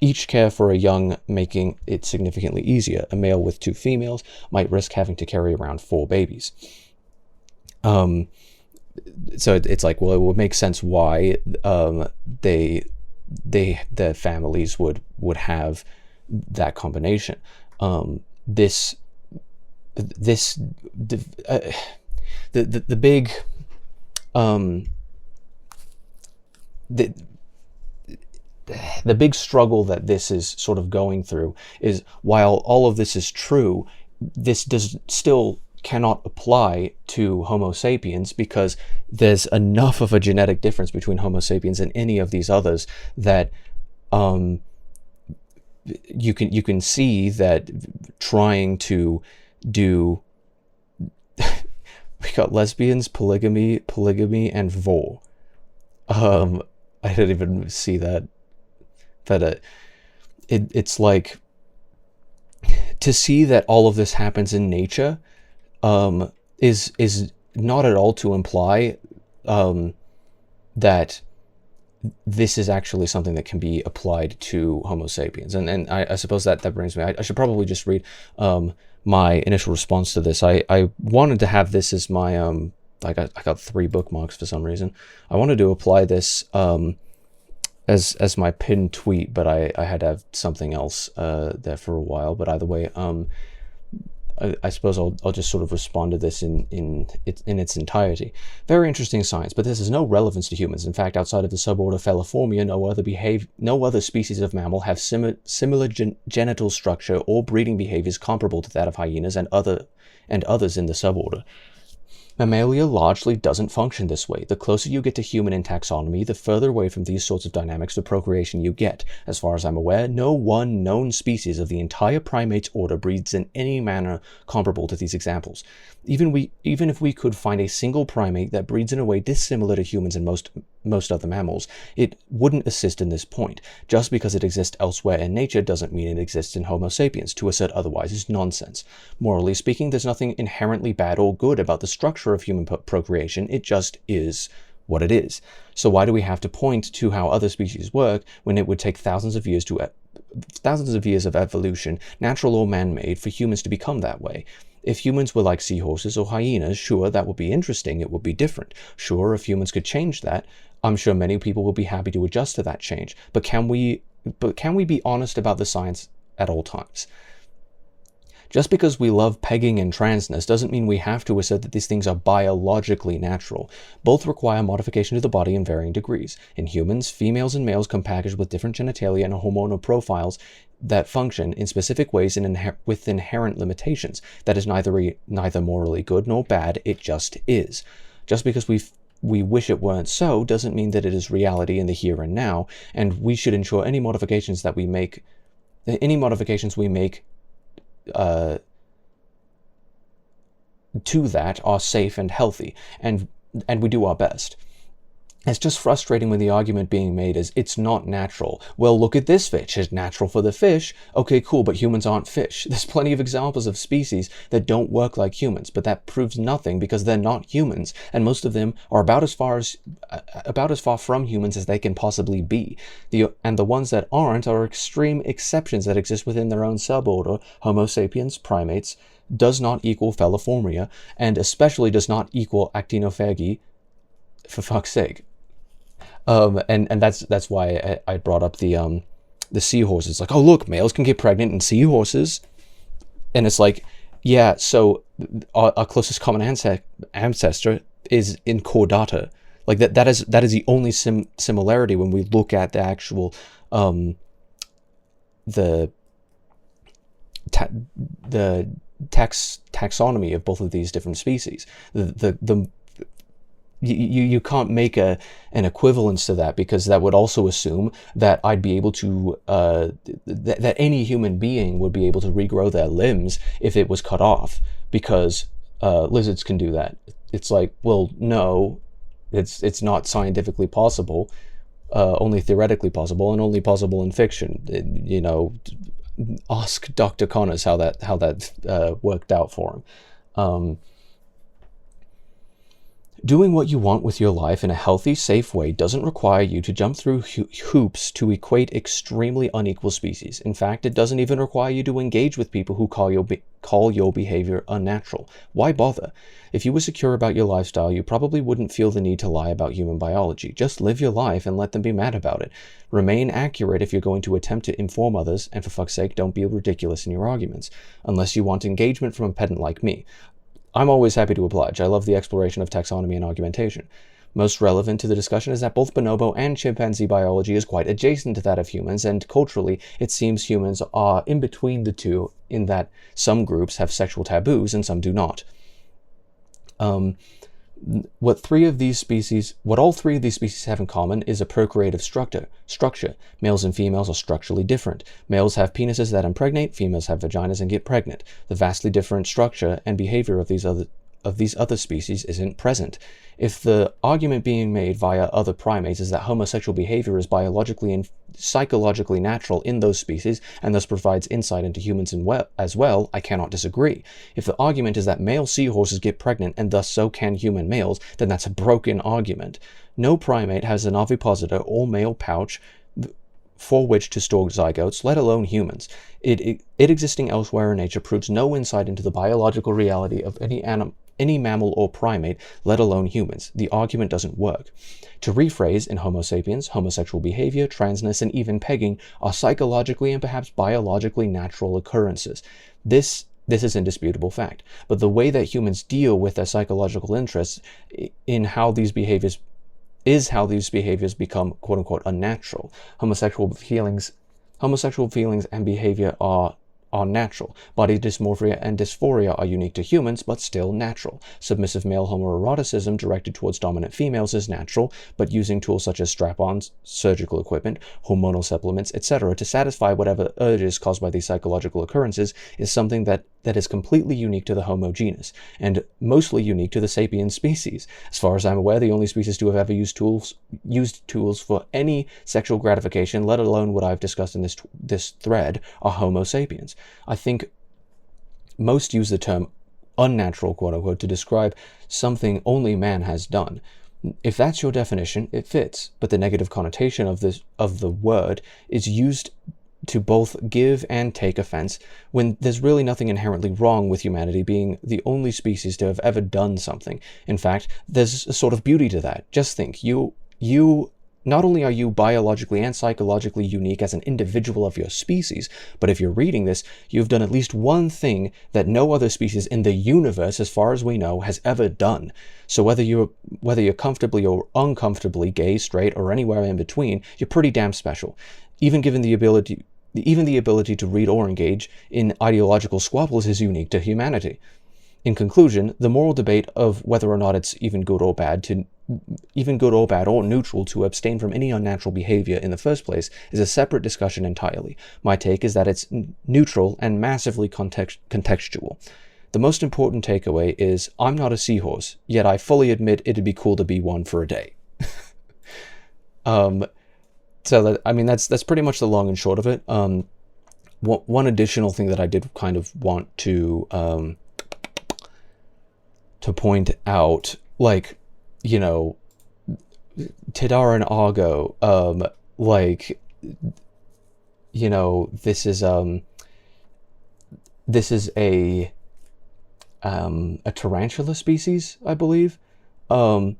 each care for a young, making it significantly easier. A male with two females might risk having to carry around 4 babies. So it's like, well, it would make sense why their families would have that combination. The big the big struggle that this is sort of going through is, while all of this is true, this still cannot apply to Homo sapiens, because there's enough of a genetic difference between Homo sapiens and any of these others that you can see that trying to do we got lesbians, polygamy, and vor. I didn't even see that. But it's like, to see that all of this happens in nature is not at all to imply that this is actually something that can be applied to Homo sapiens. And I suppose that brings me, I should probably just read my initial response to this. I wanted to have this as my I got 3 bookmarks for some reason. I wanted to apply this as my pinned tweet, but I had to have something else there for a while. But either way, I suppose I'll just sort of respond to this in its entirety. Very interesting science, but this has no relevance to humans. In fact, outside of the suborder Feliformia, no other species of mammal have similar genital structure or breeding behaviors comparable to that of hyenas and others in the suborder. Mammalia largely doesn't function this way. The closer you get to human in taxonomy, the further away from these sorts of dynamics for procreation you get. As far as I'm aware, no one known species of the entire primates order breeds in any manner comparable to these examples. Even if we could find a single primate that breeds in a way dissimilar to humans and most other mammals, it wouldn't assist in this point. Just because it exists elsewhere in nature doesn't mean it exists in Homo sapiens. To assert otherwise is nonsense. Morally speaking, there's nothing inherently bad or good about the structure of human procreation. It just is what it is. So why do we have to point to how other species work when it would take thousands of years of evolution, natural or man-made, for humans to become that way? If humans were like seahorses or hyenas, sure, that would be interesting, it would be different. Sure, if humans could change that, I'm sure many people will be happy to adjust to that change. But can we be honest about the science at all times? Just because we love pegging and transness doesn't mean we have to assert that these things are biologically natural. Both require modification to the body in varying degrees. In humans, females and males come packaged with different genitalia and hormonal profiles that function in specific ways and with inherent limitations. That is neither morally good nor bad, it just is. Just because we wish it weren't so doesn't mean that it is reality in the here and now, and we should ensure any modifications we make to that are safe and healthy, and we do our best. It's just frustrating when the argument being made is, it's not natural. Well, look at this fish. It's natural for the fish. Okay, cool, but humans aren't fish. There's plenty of examples of species that don't work like humans, but that proves nothing because they're not humans, and most of them are about as far from humans as they can possibly be. The ones that aren't are extreme exceptions that exist within their own suborder. Homo sapiens, primates, does not equal Feliformia, and especially does not equal actinophagy, for fuck's sake. And that's why I brought up the seahorses. Like, oh look, males can get pregnant in seahorses, and it's like, yeah, so our closest common ancestor is in chordata. Like that is the only similarity when we look at the actual the taxonomy of both of these different species. You can't make an equivalence to that, because that would also assume that I'd be able to that any human being would be able to regrow their limbs if it was cut off, because lizards can do that. It's like, well, no, it's not scientifically possible, only theoretically possible, and only possible in fiction. Ask Dr. Connors how that worked out for him. Doing what you want with your life in a healthy, safe way doesn't require you to jump through hoops to equate extremely unequal species. In fact, it doesn't even require you to engage with people who call your behavior unnatural. Why bother? If you were secure about your lifestyle, you probably wouldn't feel the need to lie about human biology. Just live your life and let them be mad about it. Remain accurate if you're going to attempt to inform others, and for fuck's sake, don't be ridiculous in your arguments, unless you want engagement from a pedant like me. I'm always happy to oblige. I love the exploration of taxonomy and argumentation. Most relevant to the discussion is that both bonobo and chimpanzee biology is quite adjacent to that of humans, and culturally, it seems humans are in between the two, in that some groups have sexual taboos and some do not. What all three of these species have in common is a procreative structure. Males and females are structurally different. Males have penises that impregnate, females have vaginas and get pregnant. The vastly different structure and behavior of these other species isn't present. If the argument being made via other primates is that homosexual behavior is biologically and psychologically natural in those species, and thus provides insight into humans as well, I cannot disagree. If the argument is that male seahorses get pregnant and thus so can human males, then that's a broken argument. No primate has an ovipositor or male pouch for which to store zygotes, let alone humans. It existing elsewhere in nature proves no insight into the biological reality of any mammal or primate, let alone humans. The argument doesn't work. To rephrase, in Homo sapiens, homosexual behavior, transness, and even pegging are psychologically and perhaps biologically natural occurrences. This is indisputable fact. But the way that humans deal with their psychological interests in how these behaviors become quote-unquote unnatural. Homosexual feelings and behavior are natural. Body dysmorphia and dysphoria are unique to humans, but still natural. Submissive male homoeroticism directed towards dominant females is natural, but using tools such as strap-ons, surgical equipment, hormonal supplements, etc. to satisfy whatever urges caused by these psychological occurrences is something that is completely unique to the Homo genus, and mostly unique to the sapien species. As far as I'm aware, the only species to have ever used tools for any sexual gratification, let alone what I've discussed in this thread, are Homo sapiens. I think most use the term unnatural, quote-unquote, to describe something only man has done. If that's your definition, it fits, but the negative connotation of the word is used to both give and take offense, when there's really nothing inherently wrong with humanity being the only species to have ever done something. In fact, there's a sort of beauty to that. Just think, you not only are you biologically and psychologically unique as an individual of your species, but if you're reading this, you've done at least one thing that no other species in the universe, as far as we know, has ever done. So whether you're comfortably or uncomfortably gay, straight, or anywhere in between, you're pretty damn special. Even the ability to read or engage in ideological squabbles is unique to humanity. In conclusion, the moral debate of whether or not it's even good or bad or neutral to abstain from any unnatural behavior in the first place is a separate discussion entirely. My take is that it's neutral and massively contextual. The most important takeaway is, I'm not a seahorse, yet I fully admit it'd be cool to be one for a day. So that's pretty much the long and short of it. One additional thing that I did kind of want to point out, like, you know, Tidar and Argo, like, you know, this is a tarantula species, I believe, but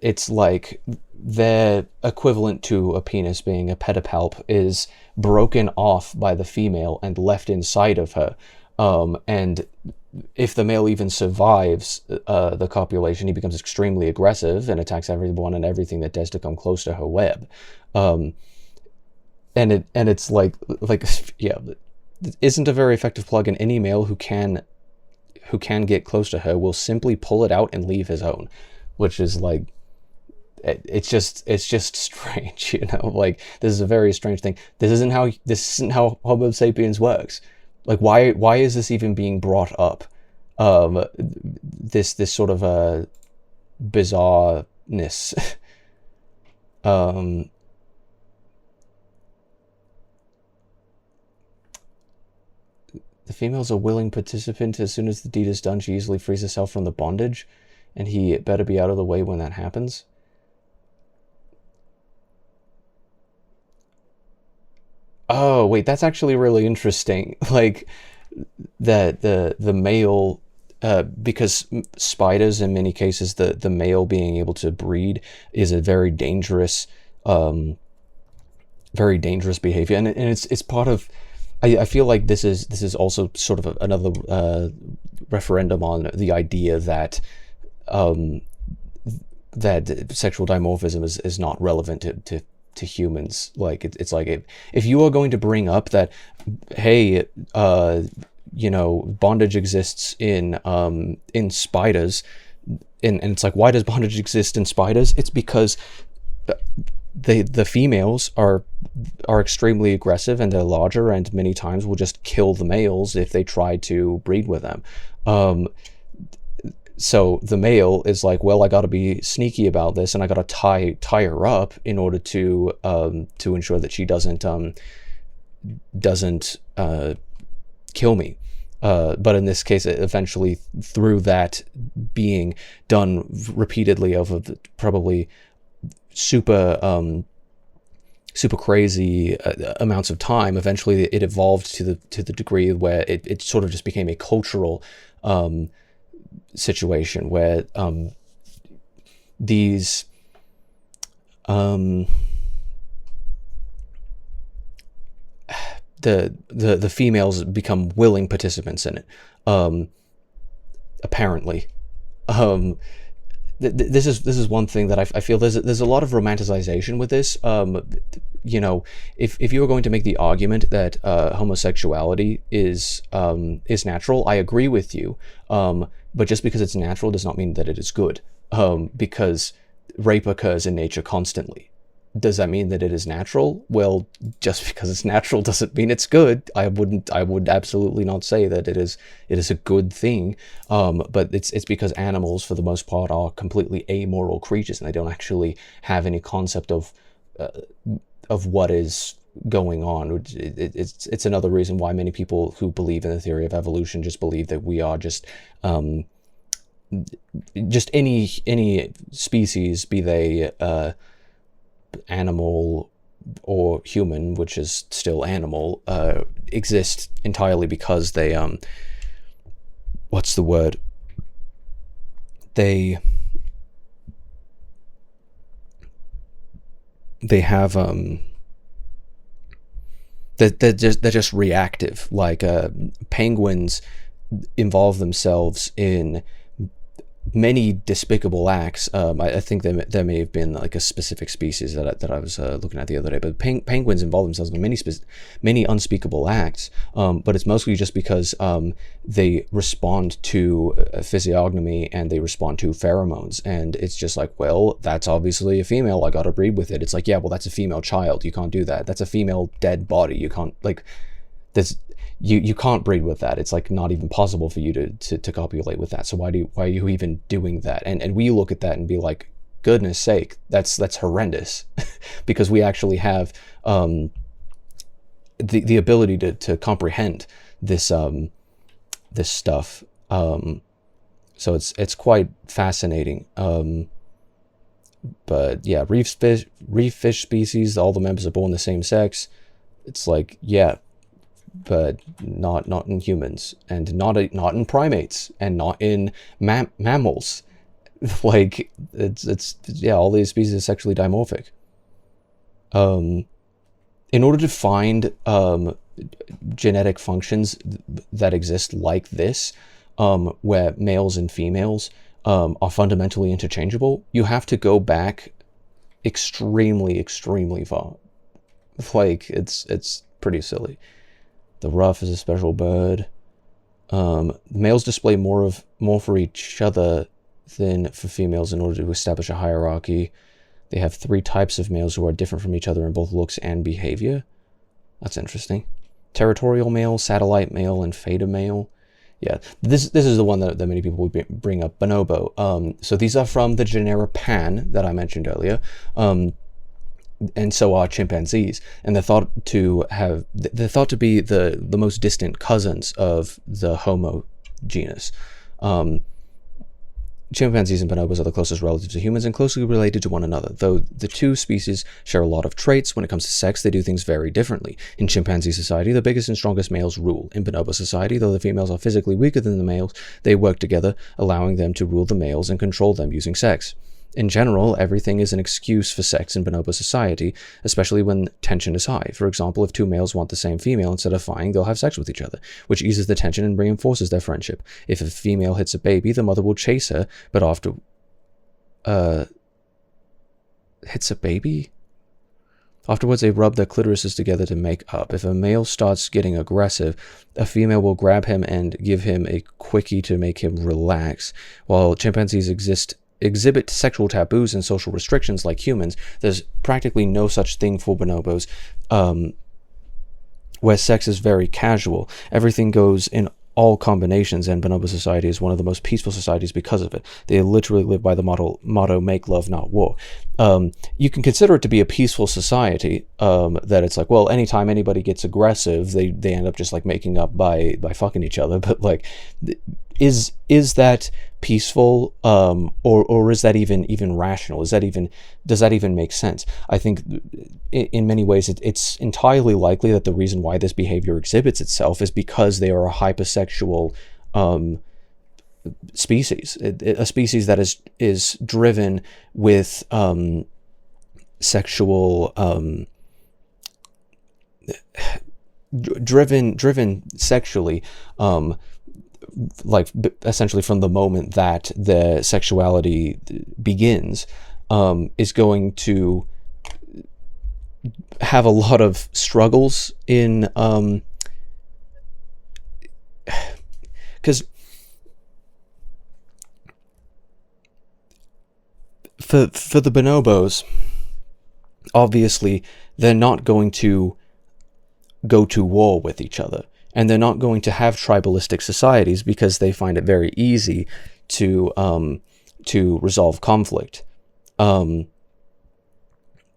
it's like their equivalent to a penis being a pedipalp is broken off by the female and left inside of her, and if the male even survives the copulation, he becomes extremely aggressive and attacks everyone and everything that dares to come close to her web. And it's like yeah, it isn't a very effective plugin. Any male who can get close to her will simply pull it out and leave his own, which is like, it's just strange, you know. Like, this is a very strange thing. This isn't how Homo sapiens works. Like, why is this even being brought up? This sort of a bizarreness. The female's a willing participant. As soon as the deed is done, she easily frees herself from the bondage, and he better be out of the way when that happens. Oh, wait, that's actually really interesting. Like, that the male, because spiders, in many cases, the male being able to breed is a very dangerous behavior, and it's part of. I feel like this is also sort of another referendum on the idea that that sexual dimorphism is not relevant to humans. Like, it's like, if you are going to bring up that, hey, you know, bondage exists in spiders, and it's like, why does bondage exist in spiders? It's because the females are extremely aggressive, and they're larger, and many times will just kill the males if they try to breed with them. So the male is like, well, I got to be sneaky about this, and I got to tie her up in order to ensure that she doesn't kill me. But in this case, eventually, through that being done repeatedly over probably super crazy amounts of time, eventually it evolved to the degree where it sort of just became a cultural situation where these the females become willing participants in it, apparently. This is one thing that I feel there's a lot of romanticization with this. You know, if you were going to make the argument that homosexuality is natural, I agree with you. But just because it's natural does not mean that it is good. Because rape occurs in nature constantly. Does that mean that it is natural? Well, just because it's natural doesn't mean it's good. I would absolutely not say that it is a good thing. But it's because animals, for the most part, are completely amoral creatures, and they don't actually have any concept of what is going on. It's another reason why many people who believe in the theory of evolution just believe that we are just any species, be they animal or human, which is still animal, exist entirely because they what's the word? They have they're just reactive. Like penguins involve themselves in many despicable acts. I think there may have been like a specific species that I was looking at the other day, but penguins involve themselves in many unspeakable acts. But it's mostly just because they respond to physiognomy, and they respond to pheromones, and it's just like, well, that's obviously a female, I gotta breed with it. It's like, yeah, well, that's a female child, you can't do that. That's a female dead body, you can't, like, there's you can't breed with that. It's like not even possible for you to copulate with that. So why are you even doing that? And we look at that and be like, goodness sake, that's horrendous. Because we actually have the ability to comprehend this this stuff. So it's quite fascinating. But yeah, reef fish species, all the members are born the same sex. It's like, yeah, but not in humans, and not in primates, and not in mammals. Like, it's yeah, all these species are sexually dimorphic. In order to find genetic functions that exist like this, where males and females are fundamentally interchangeable, you have to go back extremely far. Like, it's pretty silly. The ruff is a special bird. Males display more for each other than for females in order to establish a hierarchy. They have 3 types of males who are different from each other in both looks and behavior. That's interesting. Territorial male, satellite male, and Theta male. Yeah, this is the one that many people would bring up, Bonobo. So these are from the genera Pan that I mentioned earlier. And so are chimpanzees, and they're thought to be the most distant cousins of the Homo genus. Chimpanzees and bonobos are the closest relatives to humans and closely related to one another. Though the 2 species share a lot of traits, when it comes to sex, they do things very differently. In chimpanzee society, the biggest and strongest males rule. In bonobo society, though the females are physically weaker than the males, they work together, allowing them to rule the males and control them using sex. In general, everything is an excuse for sex in bonobo society, especially when tension is high. For example, if 2 males want the same female, instead of fighting, they'll have sex with each other, which eases the tension and reinforces their friendship. If a female hits a baby, the mother will chase her, but after... hits a baby? Afterwards, they rub their clitorises together to make up. If a male starts getting aggressive, a female will grab him and give him a quickie to make him relax. While chimpanzees exhibit sexual taboos and social restrictions like humans, there's practically no such thing for bonobos, where sex is very casual. Everything goes in all combinations, and bonobo society is one of the most peaceful societies because of it. They literally live by the motto make love, not war. You can consider it to be a peaceful society, that it's like, well, anytime anybody gets aggressive, they end up just like making up by fucking each other. But like, is that peaceful, or is that even rational? Does that even make sense? I think in many ways it's entirely likely that the reason why this behavior exhibits itself is because they are a hypersexual species, a species that is driven with sexual driven sexually, like essentially from the moment that the sexuality begins, is going to have a lot of struggles in, because for the bonobos, obviously they're not going to go to war with each other, and they're not going to have tribalistic societies because they find it very easy to resolve conflict.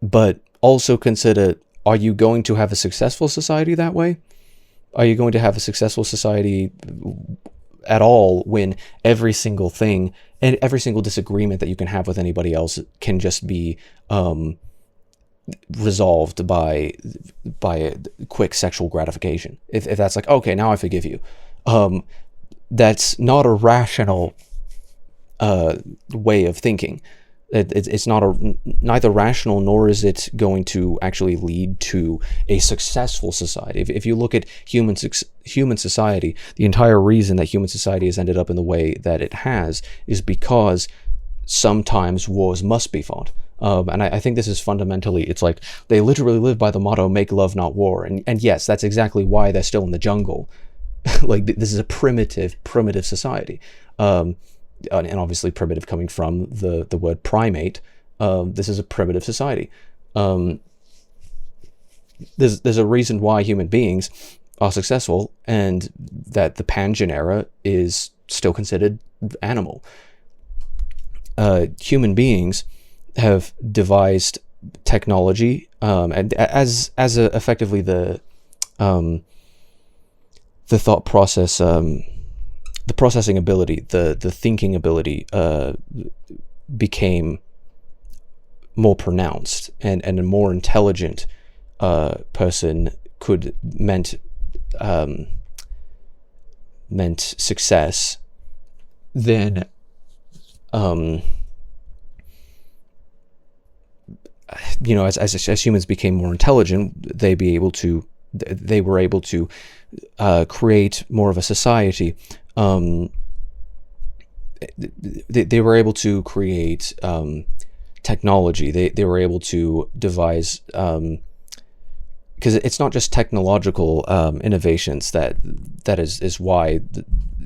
But also consider, are you going to have a successful society that way? Are you going to have a successful society at all when every single thing and every single disagreement that you can have with anybody else can just be resolved by a quick sexual gratification? If that's like, okay, now I forgive you, that's not a rational way of thinking. It's not neither rational, nor is it going to actually lead to a successful society. If you look at human society, the entire reason that human society has ended up in the way that it has is because sometimes wars must be fought. And I think this is fundamentally, it's like they literally live by the motto, make love, not war. And yes, that's exactly why they're still in the jungle. Like, this is a primitive society. And obviously primitive coming from the word primate. This is a primitive society. There's a reason why human beings are successful, and that the pangenera is still considered animal. Human beings have devised technology, and as effectively the thought process, the processing ability, the thinking ability became more pronounced, and a more intelligent person meant success than as humans became more intelligent, they were able to create more of a society they were able to create technology. They were able to devise, because it's not just technological innovations that is why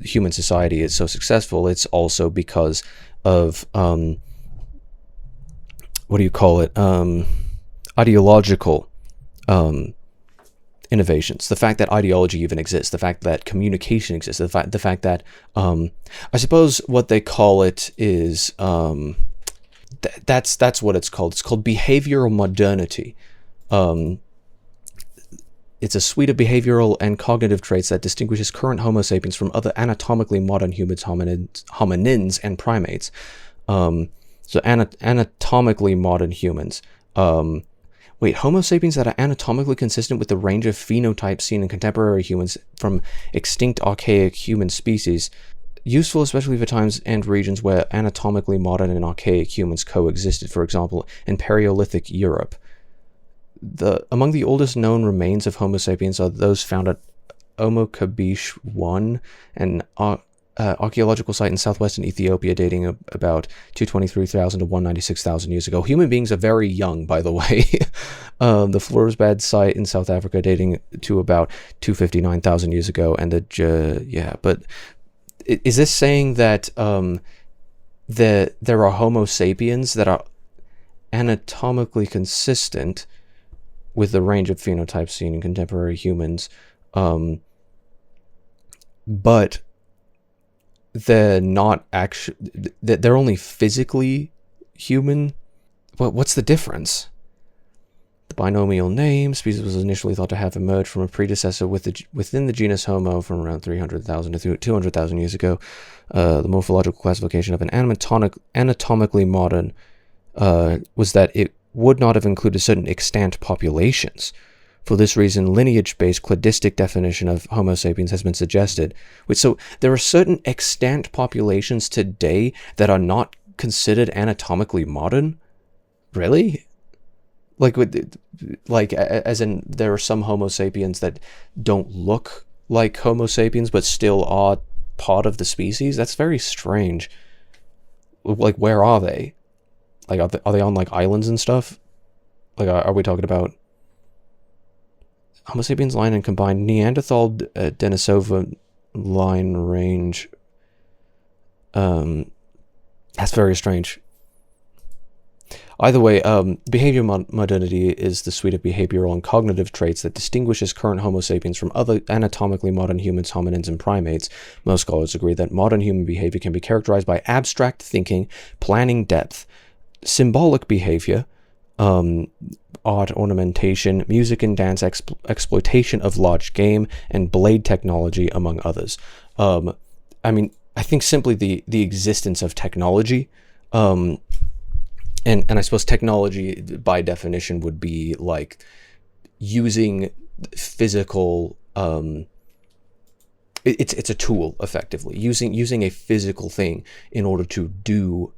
human society is so successful. It's also because of ideological innovations. The fact that ideology even exists, the fact that communication exists, the fact that I suppose what they call it is that's what it's called. It's called behavioral modernity. It's a suite of behavioral and cognitive traits that distinguishes current Homo sapiens from other anatomically modern humans, hominins, and primates. So anatomically modern humans. Homo sapiens that are anatomically consistent with the range of phenotypes seen in contemporary humans from extinct archaic human species. Useful especially for times and regions where anatomically modern and archaic humans coexisted, for example, in Paleolithic Europe. Among the oldest known remains of Homo sapiens are those found at Omokabish 1, an archaeological site in southwestern Ethiopia dating about 223,000 to 196,000 years ago. Human beings are very young, by the way. The Floresbad site in South Africa dating to about 259,000 years ago. And but is this saying that there are Homo sapiens that are anatomically consistent with the range of phenotypes seen in contemporary humans, but they're not actually, they're only physically human? What's the difference? The binomial name species was initially thought to have emerged from a predecessor within the genus Homo from around 300,000 to 200,000 years ago. The morphological classification of an anatomically modern was that it would not have included certain extant populations. For this reason, lineage-based cladistic definition of Homo sapiens has been suggested. So there are certain extant populations today that are not considered anatomically modern? Really? As in, there are some Homo sapiens that don't look like Homo sapiens, but still are part of the species? That's very strange. Where are they? Are they on, islands and stuff? Are we talking about Homo sapiens line and combined Neanderthal Denisova line range? That's very strange. Either way, behavior modernity is the suite of behavioral and cognitive traits that distinguishes current Homo sapiens from other anatomically modern humans, hominins, and primates. Most scholars agree that modern human behavior can be characterized by abstract thinking, planning depth, symbolic behavior, art, ornamentation, music and dance, exploitation of large game, and blade technology, among others. I think simply the existence of technology, and I suppose technology by definition would be using physical, it's a tool, effectively, using a physical thing in order to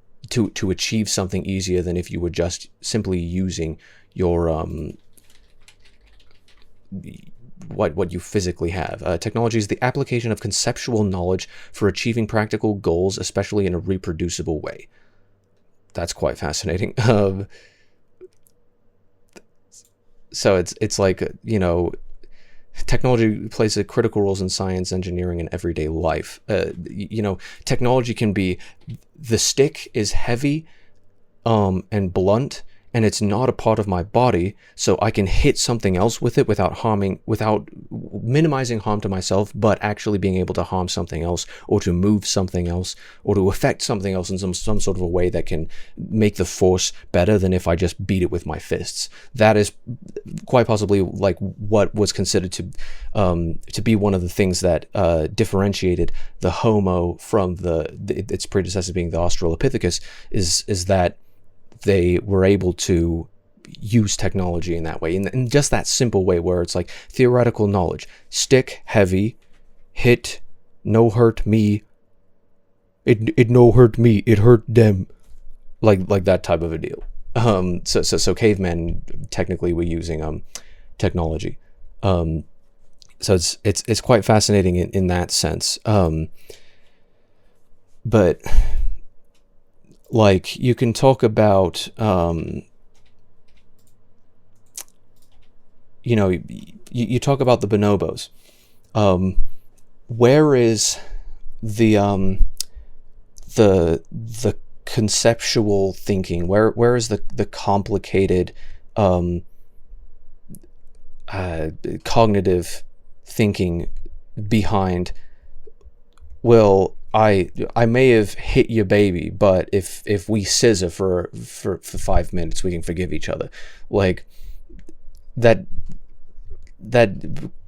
achieve something easier than if you were just simply using your what you physically have. Technology is the application of conceptual knowledge for achieving practical goals, especially in a reproducible way. That's quite fascinating. So it's technology plays a critical role in science, engineering, and everyday life. Technology can be, the stick is heavy and blunt, and it's not a part of my body, so I can hit something else with it without minimizing harm to myself, but actually being able to harm something else, or to move something else, or to affect something else in some sort of a way that can make the force better than if I just beat it with my fists. That is quite possibly what was considered to be one of the things that differentiated the Homo from its predecessor, being the Australopithecus, is that they were able to use technology in that way, in just that simple way, where it's theoretical knowledge, stick heavy, hit, no hurt me, it no hurt me, it hurt them, like that type of a deal. So cavemen technically were using technology. So it's quite fascinating in that sense. But like, you can talk about, you know, you talk about the bonobos. Where is the conceptual thinking? Where is the complicated cognitive thinking behind, well, I may have hit your baby, but if we scissor for 5 minutes, we can forgive each other. Like, that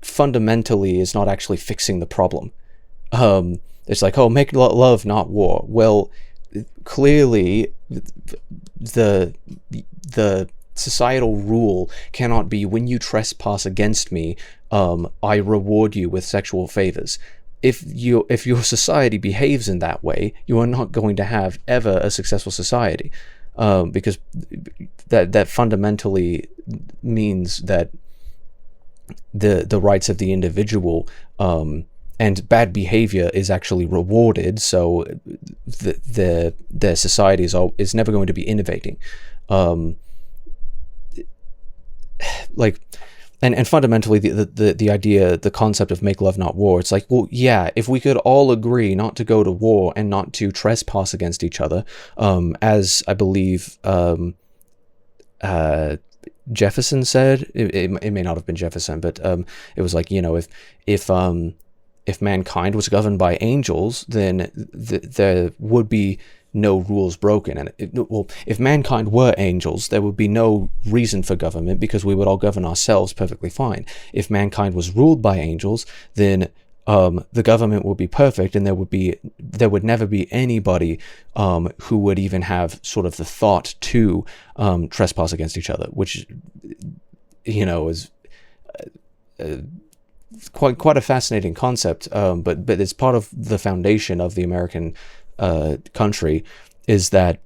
fundamentally is not actually fixing the problem. It's like, oh, make love, not war. Well, clearly the societal rule cannot be, when you trespass against me, I reward you with sexual favors. If your society behaves in that way, you are not going to have ever a successful society, because that fundamentally means that the rights of the individual and bad behavior is actually rewarded. So their society is never going to be innovating. Like, and fundamentally the idea, the concept of make love not war, it's like, well, yeah, if we could all agree not to go to war and not to trespass against each other, as I believe Jefferson said, it may not have been Jefferson, but it was like, you know, if mankind was governed by angels, then there would be no rules broken. And well, if mankind were angels, there would be no reason for government, because we would all govern ourselves perfectly fine. If mankind was ruled by angels, then the government would be perfect, and there would never be anybody who would even have sort of the thought to trespass against each other, which, you know, is quite a fascinating concept. But it's part of the foundation of the American country, is that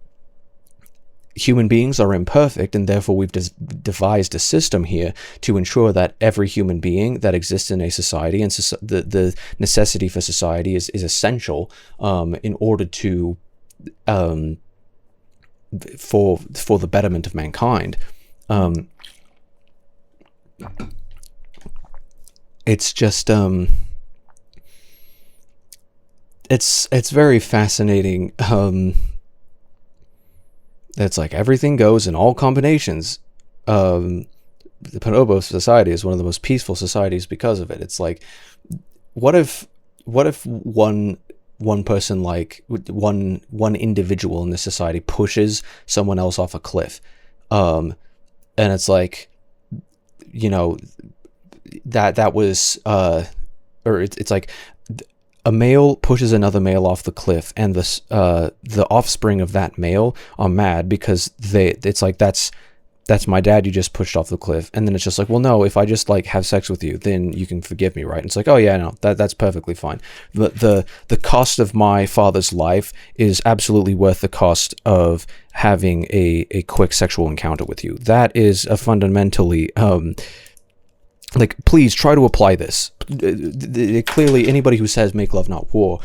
human beings are imperfect, and therefore we've devised a system here to ensure that every human being that exists in a society, and the necessity for society is essential in order to for the betterment of mankind. It's just it's very fascinating. It's like everything goes in all combinations. The Bonobo society is one of the most peaceful societies because of it. It's like, what if one person, like one individual in this society, pushes someone else off a cliff, and it's like, you know, that was or it's like, a male pushes another male off the cliff, and the offspring of that male are mad because it's like, that's my dad you just pushed off the cliff. And then it's just like, well, no, if I just like have sex with you, then you can forgive me, right? And it's like, oh yeah, no, that's perfectly fine. The cost of my father's life is absolutely worth the cost of having a quick sexual encounter with you. That is a fundamentally like, please try to apply this. Clearly, anybody who says make love not war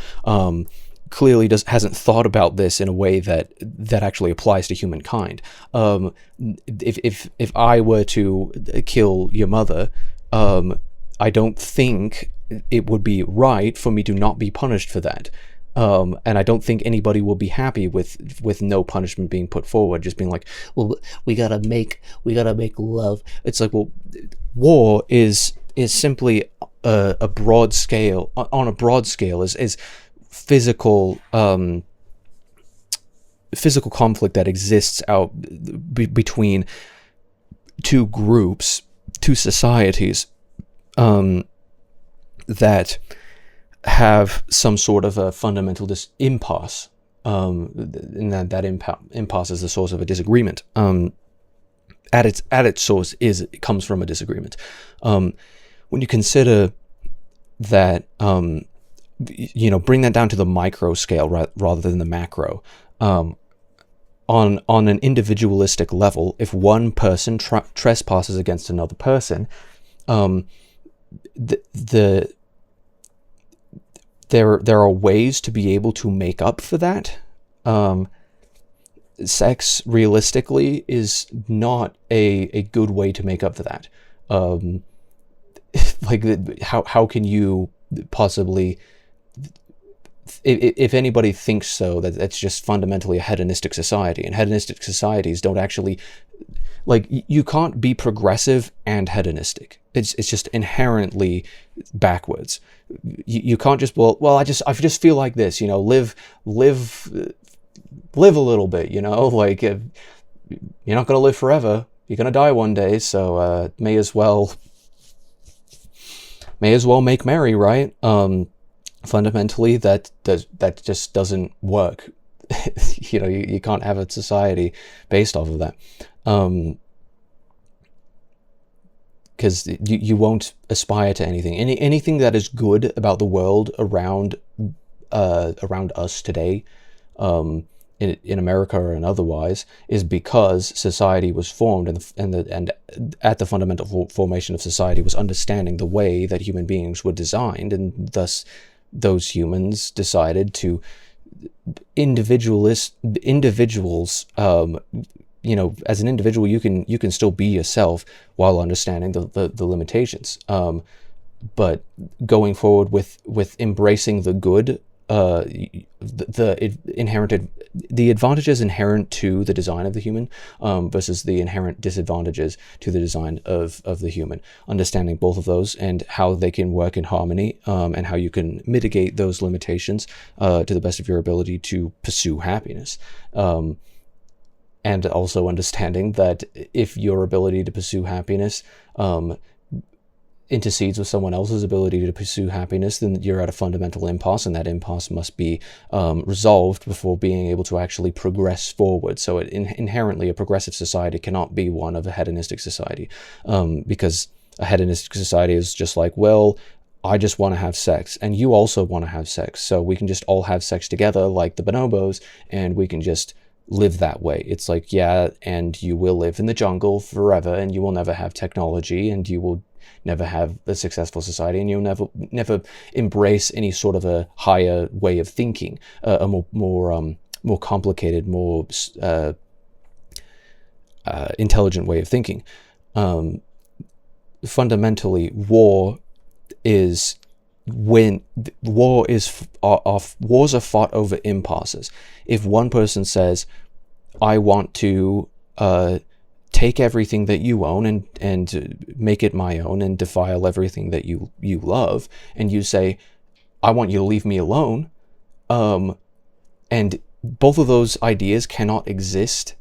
clearly hasn't thought about this in a way that actually applies to humankind. If I were to kill your mother, I don't think it would be right for me to not be punished for that. And I don't think anybody will be happy with no punishment being put forward, just being like, well, we gotta make love. It's like, well, war is simply a broad scale, on a broad scale, is physical conflict that exists out between two groups, two societies, that have some sort of a fundamental impasse, and that impasse is the source of a disagreement. At its source it comes from a disagreement. When you consider that, you know, bring that down to the micro scale rather than the macro. On an individualistic level, if one person trespasses against another person, the there are ways to be able to make up for that. Sex, realistically, is not a good way to make up for that. Like, how can you possibly, if anybody thinks so, that's just fundamentally a hedonistic society, and hedonistic societies don't actually, like, you can't be progressive and hedonistic. It's just inherently backwards. You can't just, well, I just feel like this, live a little bit, like, you're not going to live forever. You're going to die one day, so may as well make merry, right? Fundamentally, that just doesn't work. You can't have a society based off of that. Because you won't aspire to anything. Anything that is good about the world around us today, in America and otherwise, is because society was formed, and at the fundamental formation of society was understanding the way that human beings were designed, and thus those humans decided to individuals. As an individual, you can still be yourself while understanding the limitations. But going forward with embracing the good, the advantages inherent to the design of the human, versus the inherent disadvantages to the design of the human. Understanding both of those and how they can work in harmony, and how you can mitigate those limitations to the best of your ability to pursue happiness. And also understanding that if your ability to pursue happiness intercedes with someone else's ability to pursue happiness, then you're at a fundamental impasse, and that impasse must be resolved before being able to actually progress forward. So inherently, a progressive society cannot be one of a hedonistic society, because a hedonistic society is just like, well, I just want to have sex, and you also want to have sex, so we can just all have sex together like the bonobos, and we can just live that way. It's like, yeah, and you will live in the jungle forever, and you will never have technology, and you will never have a successful society, and you'll never embrace any sort of a higher way of thinking, a more complicated, more intelligent way of thinking. Fundamentally, wars are fought over impasses. If one person says, I want to take everything that you own and make it my own and defile everything that you love, and you say, I want you to leave me alone, and both of those ideas cannot exist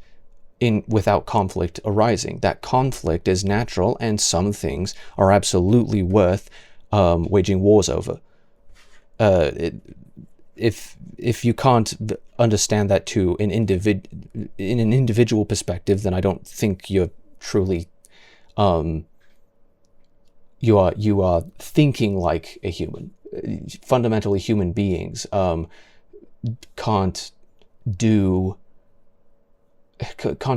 without conflict arising. That conflict is natural, and some things are absolutely worth waging wars over. If you can't understand that in an individual perspective, then I don't think you're truly you are thinking like a human. Fundamentally, human beings can't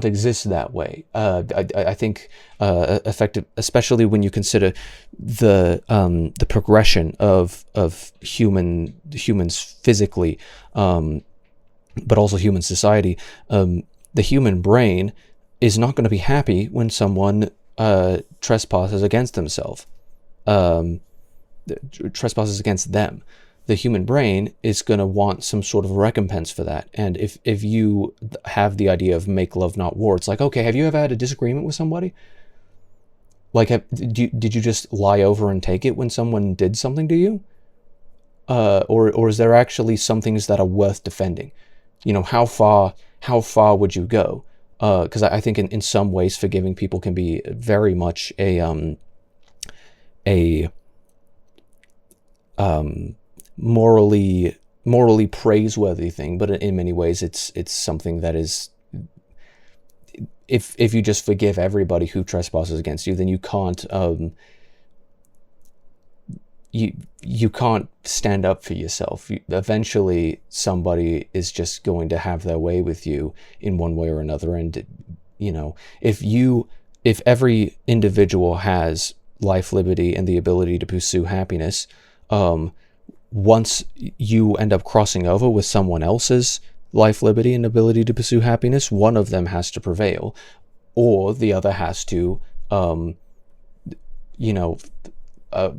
exist that way. I think effective, especially when you consider the progression of humans physically, but also human society. The human brain is not going to be happy when someone trespasses against themselves, trespasses against them. The human brain is going to want some sort of recompense for that. And if you have the idea of make love, not war, it's like, okay, have you ever had a disagreement with somebody? Like, did you just lie over and take it when someone did something to you? Or is there actually some things that are worth defending? How far would you go? Because I think in some ways forgiving people can be very much a morally praiseworthy thing, but in many ways it's something that is, if you just forgive everybody who trespasses against you, then you can't you can't stand up for yourself. Eventually somebody is just going to have their way with you in one way or another. And if every individual has life, liberty, and the ability to pursue happiness, once you end up crossing over with someone else's life, liberty, and ability to pursue happiness, one of them has to prevail, or the other has to,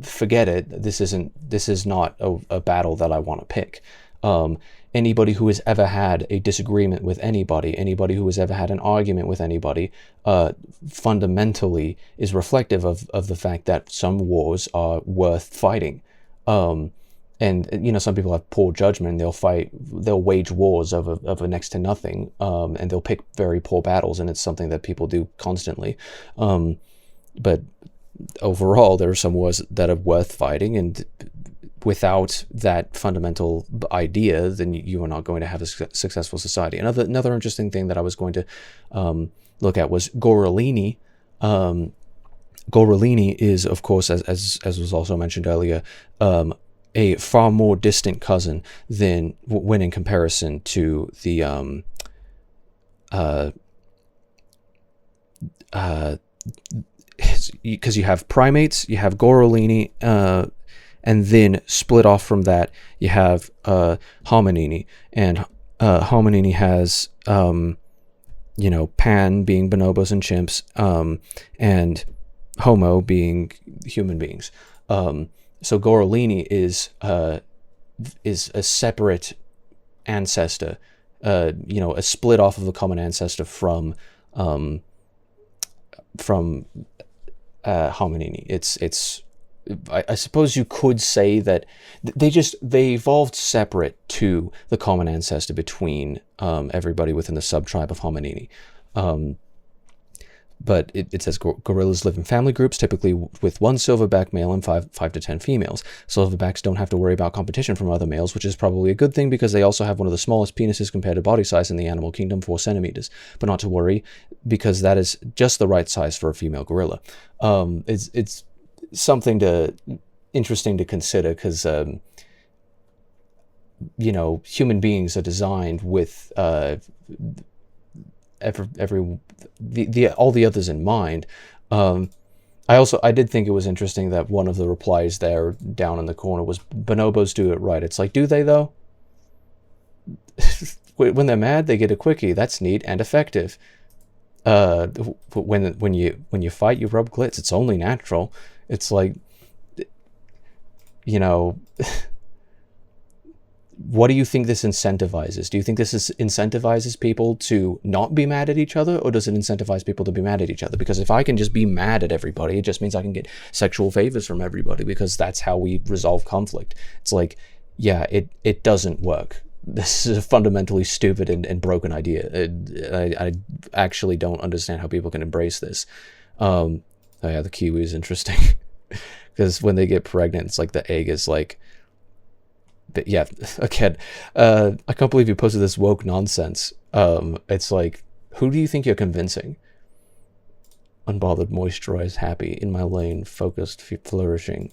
forget it. This is not a battle that I want to pick. Anybody who has ever had a disagreement with anybody who has ever had an argument with anybody, fundamentally is reflective of the fact that some wars are worth fighting. And some people have poor judgment, and they'll wage wars over next to nothing, and they'll pick very poor battles, and it's something that people do constantly. But overall, there are some wars that are worth fighting, and without that fundamental idea, then you are not going to have a successful society. Another interesting thing that I was going to look at was GORRILINI. GORRILINI is, of course, as was also mentioned earlier, a far more distant cousin than when in comparison to the because you have primates, you have GORRILINI, and then split off from that you have hominini, and hominini has Pan being bonobos and chimps, and Homo being human beings. So GORRILINI is a separate ancestor, a split off of the common ancestor from hominini. I suppose you could say that they evolved separate to the common ancestor between everybody within the subtribe of hominini. But it says gorillas live in family groups, typically with one silverback male and 5 to 10 females. Silverbacks don't have to worry about competition from other males, which is probably a good thing because they also have one of the smallest penises compared to body size in the animal kingdom, 4 centimeters. But not to worry, because that is just the right size for a female gorilla. It's something interesting to consider, because human beings are designed with all the others in mind. I did think it was interesting that one of the replies there down in the corner was, bonobos do it right. It's like, do they though? When they're mad, they get a quickie. That's neat and effective. When you fight, you rub glits. It's only natural. It's like, what do you think this incentivizes? Do you think this incentivizes people to not be mad at each other, or does it incentivize people to be mad at each other? Because if I can just be mad at everybody, it just means I can get sexual favors from everybody, because that's how we resolve conflict. It's like, yeah, it doesn't work. This is a fundamentally stupid and broken idea. I actually don't understand how people can embrace this. Oh yeah, the kiwi is interesting. Because when they get pregnant, it's like the egg is like, but yeah, again, I can't believe you posted this woke nonsense. It's like, who do you think you're convincing? Unbothered, moisturized, happy, in my lane, focused, flourishing.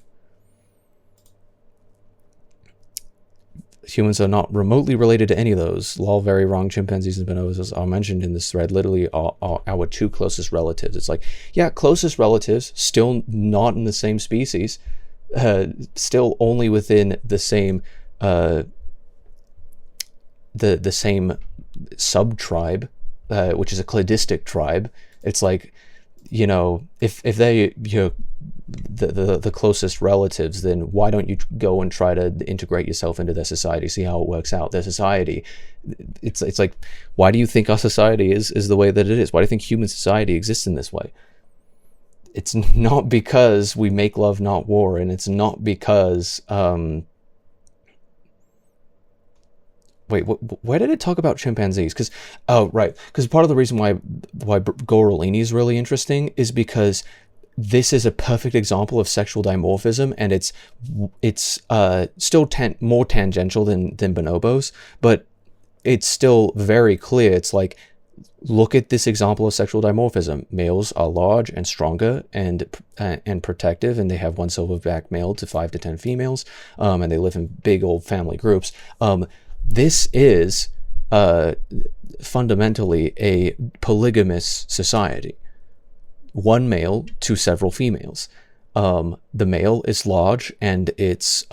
Humans are not remotely related to any of those. Lol, very wrong. Chimpanzees and bonobos are mentioned in this thread. Literally are our 2 closest relatives. It's like, yeah, closest relatives, still not in the same species, still only within the same the same sub-tribe, which is a cladistic tribe. It's like, if they, the closest relatives, then why don't you go and try to integrate yourself into their society, see how it works out? Their society, it's like, why do you think our society is the way that it is? Why do you think human society exists in this way? It's not because we make love, not war, and it's not because wait, where did it talk about chimpanzees? Because, oh, right. Because part of the reason why GORRILINI is really interesting is because this is a perfect example of sexual dimorphism, and it's still more tangential than bonobos, but it's still very clear. It's like, look at this example of sexual dimorphism. Males are large and stronger and protective, and they have one silverback male to 5 to 10 females, and they live in big old family groups. This is fundamentally a polygamous society. One male to several females. The male is large, and it's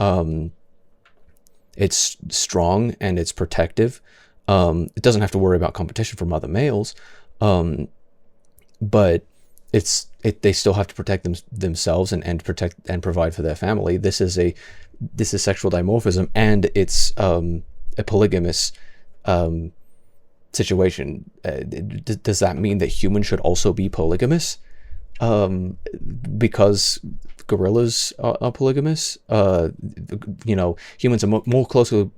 it's strong and it's protective. It doesn't have to worry about competition from other males, but they still have to protect themselves and protect and provide for their family. This is sexual dimorphism, and it's a polygamous situation. Does that mean that humans should also be polygamous? Because gorillas are polygamous. Humans are more closely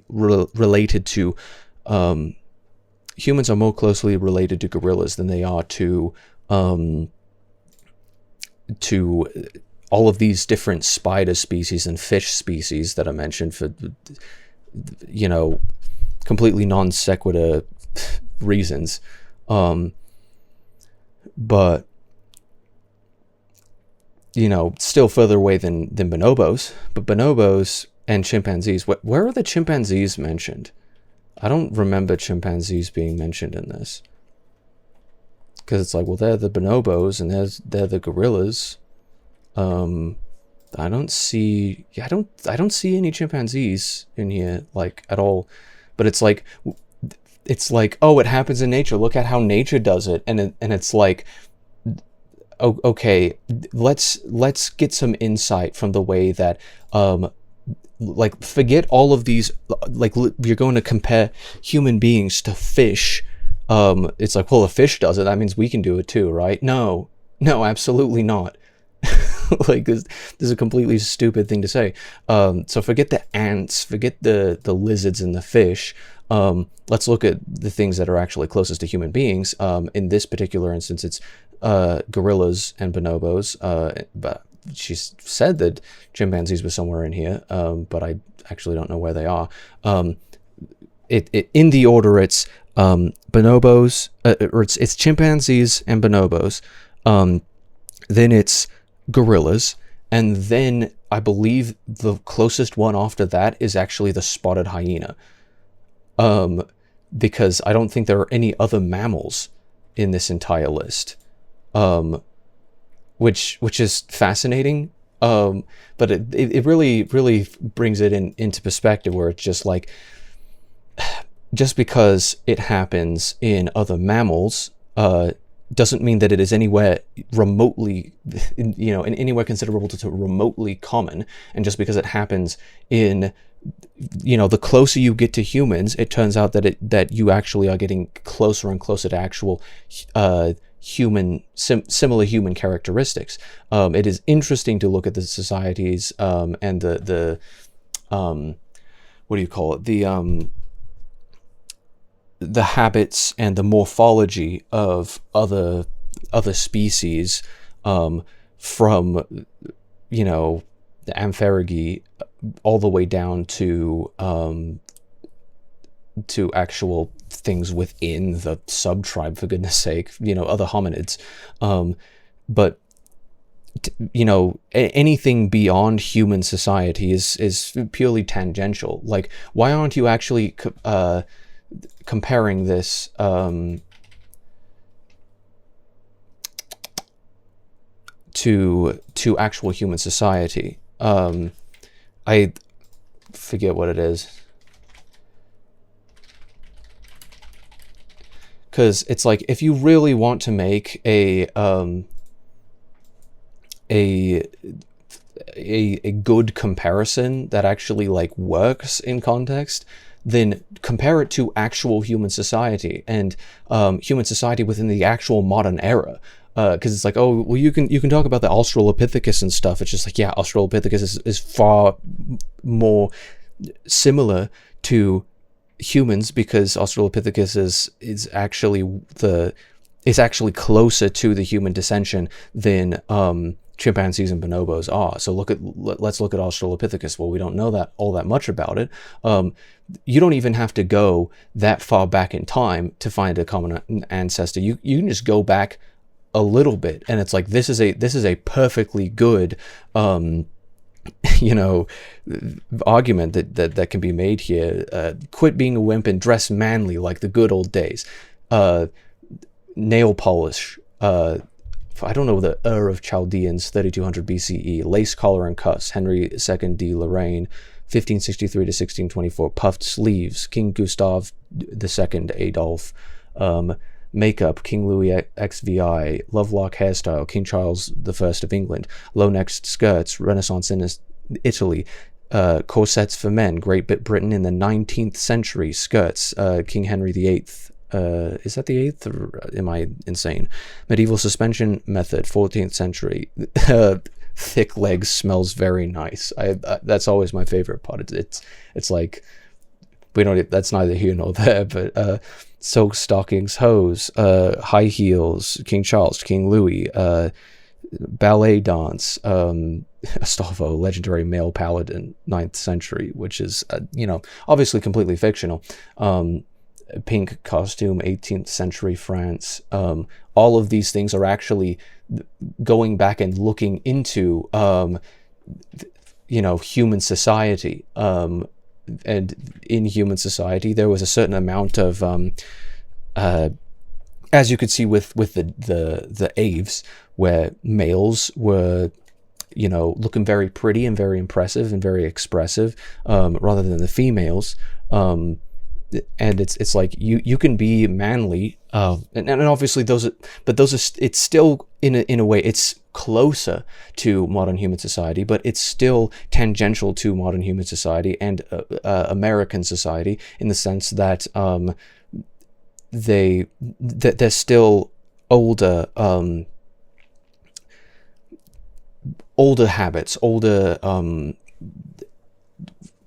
related to humans are more closely related to gorillas than they are to all of these different spider species and fish species that are mentioned for, completely non sequitur reasons. But still further away than bonobos. But bonobos and chimpanzees, where are the chimpanzees mentioned? I don't remember chimpanzees being mentioned in this, because it's like, well, they're the bonobos and they're the gorillas. I don't see any chimpanzees in here, like, at all. But it's like, oh, it happens in nature. Look at how nature does it, and it's like, okay, let's get some insight from the way that like, forget all of these, like, you're going to compare human beings to fish. It's like, well, a fish does it, that means we can do it too, right? No, absolutely not. Like, this is a completely stupid thing to say. So forget the ants, forget the lizards and the fish. Let's look at the things that are actually closest to human beings. In this particular instance, it's gorillas and bonobos. But she said that chimpanzees were somewhere in here, but I actually don't know where they are. In the order, it's bonobos, or it's chimpanzees and bonobos. Then it's gorillas, and then I believe the closest one after that is actually the spotted hyena. Because I don't think there are any other mammals in this entire list. Which is fascinating, but it really brings it into perspective, where it's just like, just because it happens in other mammals doesn't mean that it is anywhere remotely, in anywhere considerable to remotely common. And just because it happens in, the closer you get to humans, it turns out that you actually are getting closer and closer to actual similar human characteristics. It is interesting to look at the societies and the what do you call it, the habits and the morphology of other species, from the Amphirogy all the way down to actual things within the subtribe, for goodness sake, other hominids. But anything beyond human society is purely tangential. Like, why aren't you actually comparing this to actual human society? I forget what it is. Because it's like, if you really want to make a good comparison that actually, like, works in context, then compare it to actual human society, and human society within the actual modern era. Because it's like, oh, well, you can talk about the Australopithecus and stuff. It's just like, yeah, Australopithecus is far more similar to humans, because Australopithecus is actually closer to the human descension than chimpanzees and bonobos are. So let's look at Australopithecus. Well, we don't know all that much about it. You don't even have to go that far back in time to find a common ancestor. You can just go back a little bit, and it's like, this is a perfectly good argument that can be made here. Quit being a wimp and dress manly like the good old days. Nail polish. I don't know, the Ur of Chaldeans, 3200 BCE. Lace collar and cuffs, Henry II de Lorraine, 1563 to 1624, puffed sleeves, King Gustav II Adolf, makeup, King Louis XVI, lovelock hairstyle, King Charles I of England, low-necked skirts, Renaissance in Italy, corsets for men, Great Britain in the 19th century, skirts, King Henry VIII, is that the 8th, or am I insane? Medieval suspension method, 14th century. Thick legs smells very nice. That's always my favorite part. It's like, we don't. That's neither here nor there. But silk stockings, hose, high heels. King Charles, King Louis, ballet dance. Astolfo, legendary male paladin, 9th century, which is obviously completely fictional. Pink costume, 18th century France. All of these things are actually going back and looking into human society, and in human society there was a certain amount of as you could see with the Aves, where males were looking very pretty and very impressive and very expressive, rather than the females. And it's like you can be manly, and obviously it's still in a way it's closer to modern human society, but it's still tangential to modern human society and American society, in the sense that they're still older habits, older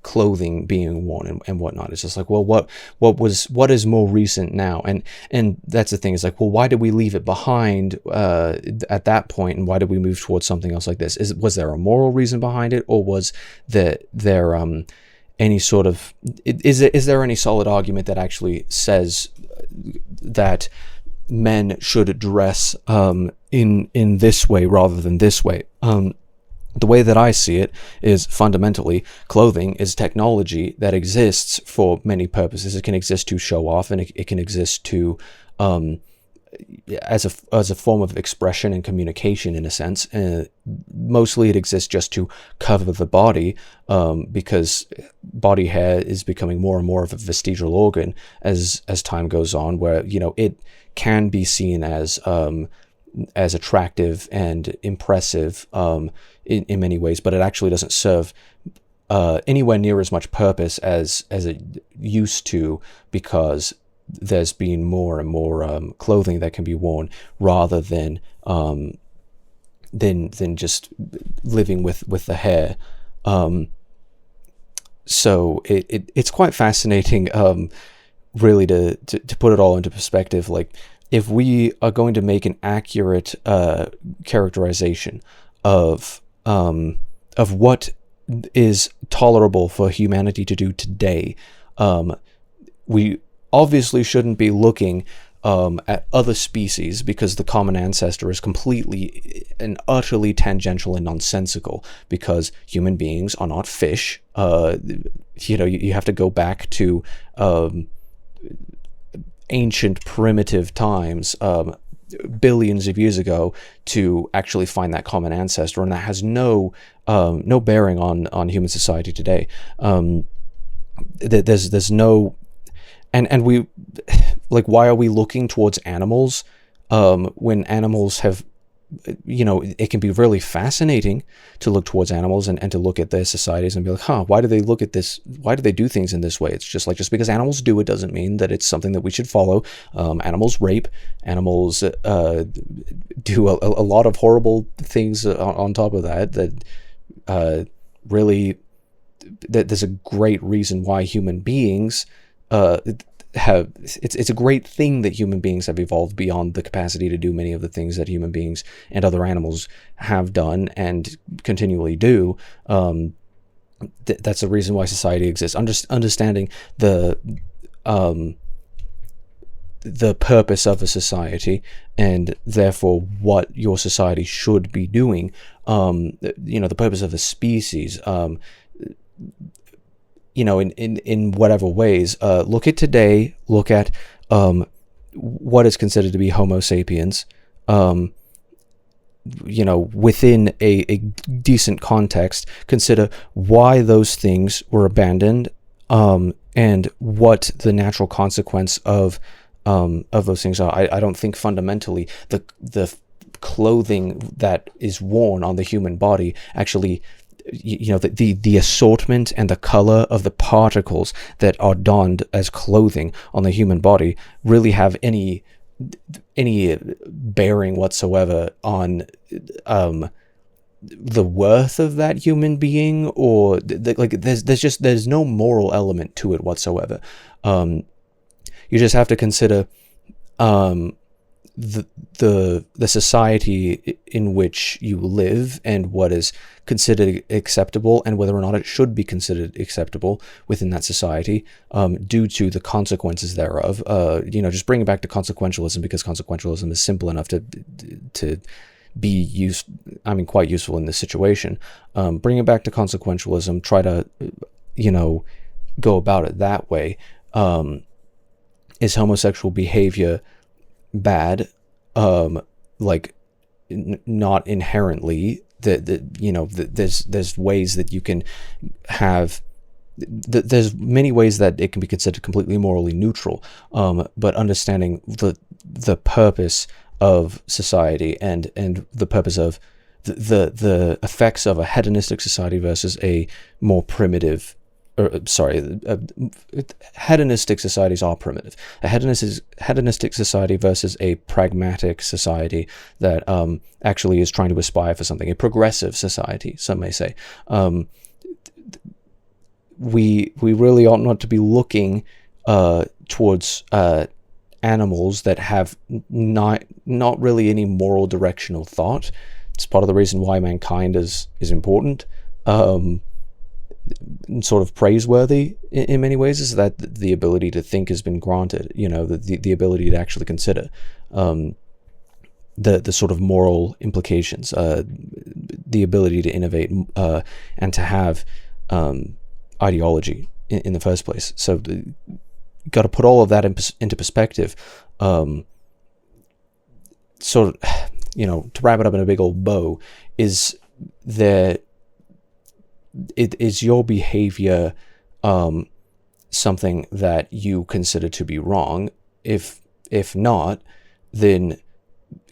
clothing being worn and whatnot. It's just like, well, what is more recent now? And that's the thing, is like, well, why did we leave it behind at that point, and why did we move towards something else like this? Was there a moral reason behind it, or was there any sort of, is there any solid argument that actually says that men should dress in this way rather than this way? The way that I see it is, fundamentally, clothing is technology that exists for many purposes. It can exist to show off, and it can exist to as a form of expression and communication, in a sense. Mostly it exists just to cover the body, because body hair is becoming more and more of a vestigial organ as time goes on, where it can be seen as attractive and impressive in many ways, but it actually doesn't serve anywhere near as much purpose as it used to, because there's been more and more clothing that can be worn, rather than just living with the hair. So it's quite fascinating, really, to put it all into perspective. Like, if we are going to make an accurate characterization of what is tolerable for humanity to do today, we obviously shouldn't be looking at other species, because the common ancestor is completely and utterly tangential and nonsensical, because human beings are not fish. You have to go back to ancient primitive times, billions of years ago, to actually find that common ancestor, and that has no bearing on human society today. There's no, and we, like, why are we looking towards animals when animals have, it can be really fascinating to look towards animals and to look at their societies and be like, why do they look at this? Why do they do things in this way? It's just like, just because animals do it doesn't mean that it's something that we should follow. Animals rape, animals do a lot of horrible things on top of that really, there's a great reason why human beings it's a great thing that human beings have evolved beyond the capacity to do many of the things that human beings and other animals have done and continually do. That's the reason why society exists. Understanding the purpose of a society, and therefore what your society should be doing. The purpose of a species. In whatever ways. Look at today, look at what is considered to be Homo sapiens. within a decent context, consider why those things were abandoned, and what the natural consequence of those things are. I don't think fundamentally the clothing that is worn on the human body actually, the assortment and the color of the particles that are donned as clothing on the human body really have any bearing whatsoever on the worth of that human being, or there's no moral element to it whatsoever. You just have to consider the society in which you live and what is considered acceptable, and whether or not it should be considered acceptable within that society, due to the consequences thereof. Just bring it back to consequentialism, because consequentialism is simple enough to be quite useful in this situation. Bring it back to consequentialism. Try to, go about it that way. Is homosexual behavior bad? Not inherently. There's ways that you can have. There's many ways that it can be considered completely morally neutral. But understanding the purpose of society and the purpose of the effects of a hedonistic society versus a more primitive. Hedonistic societies are primitive. A hedonistic society versus a pragmatic society that actually is trying to aspire for something. A progressive society, some may say. We really ought not to be looking towards animals that have not really any moral directional thought. It's part of the reason why mankind is important. Sort of praiseworthy in many ways, is that the ability to think has been granted. The ability to actually consider the sort of moral implications, the ability to innovate, and to have ideology in the first place. So you got to put all of that into perspective. To wrap it up in a big old bow, is your behavior something that you consider to be wrong? If not, then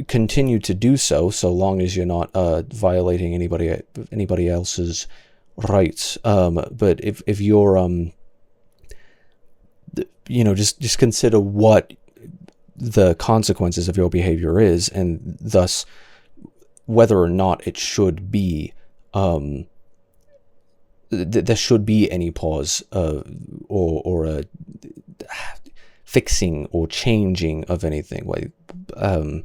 continue to do so long as you're not violating anybody else's rights. But if you're just consider what the consequences of your behavior is, and thus whether or not it should be there should be any pause or a fixing or changing of anything. And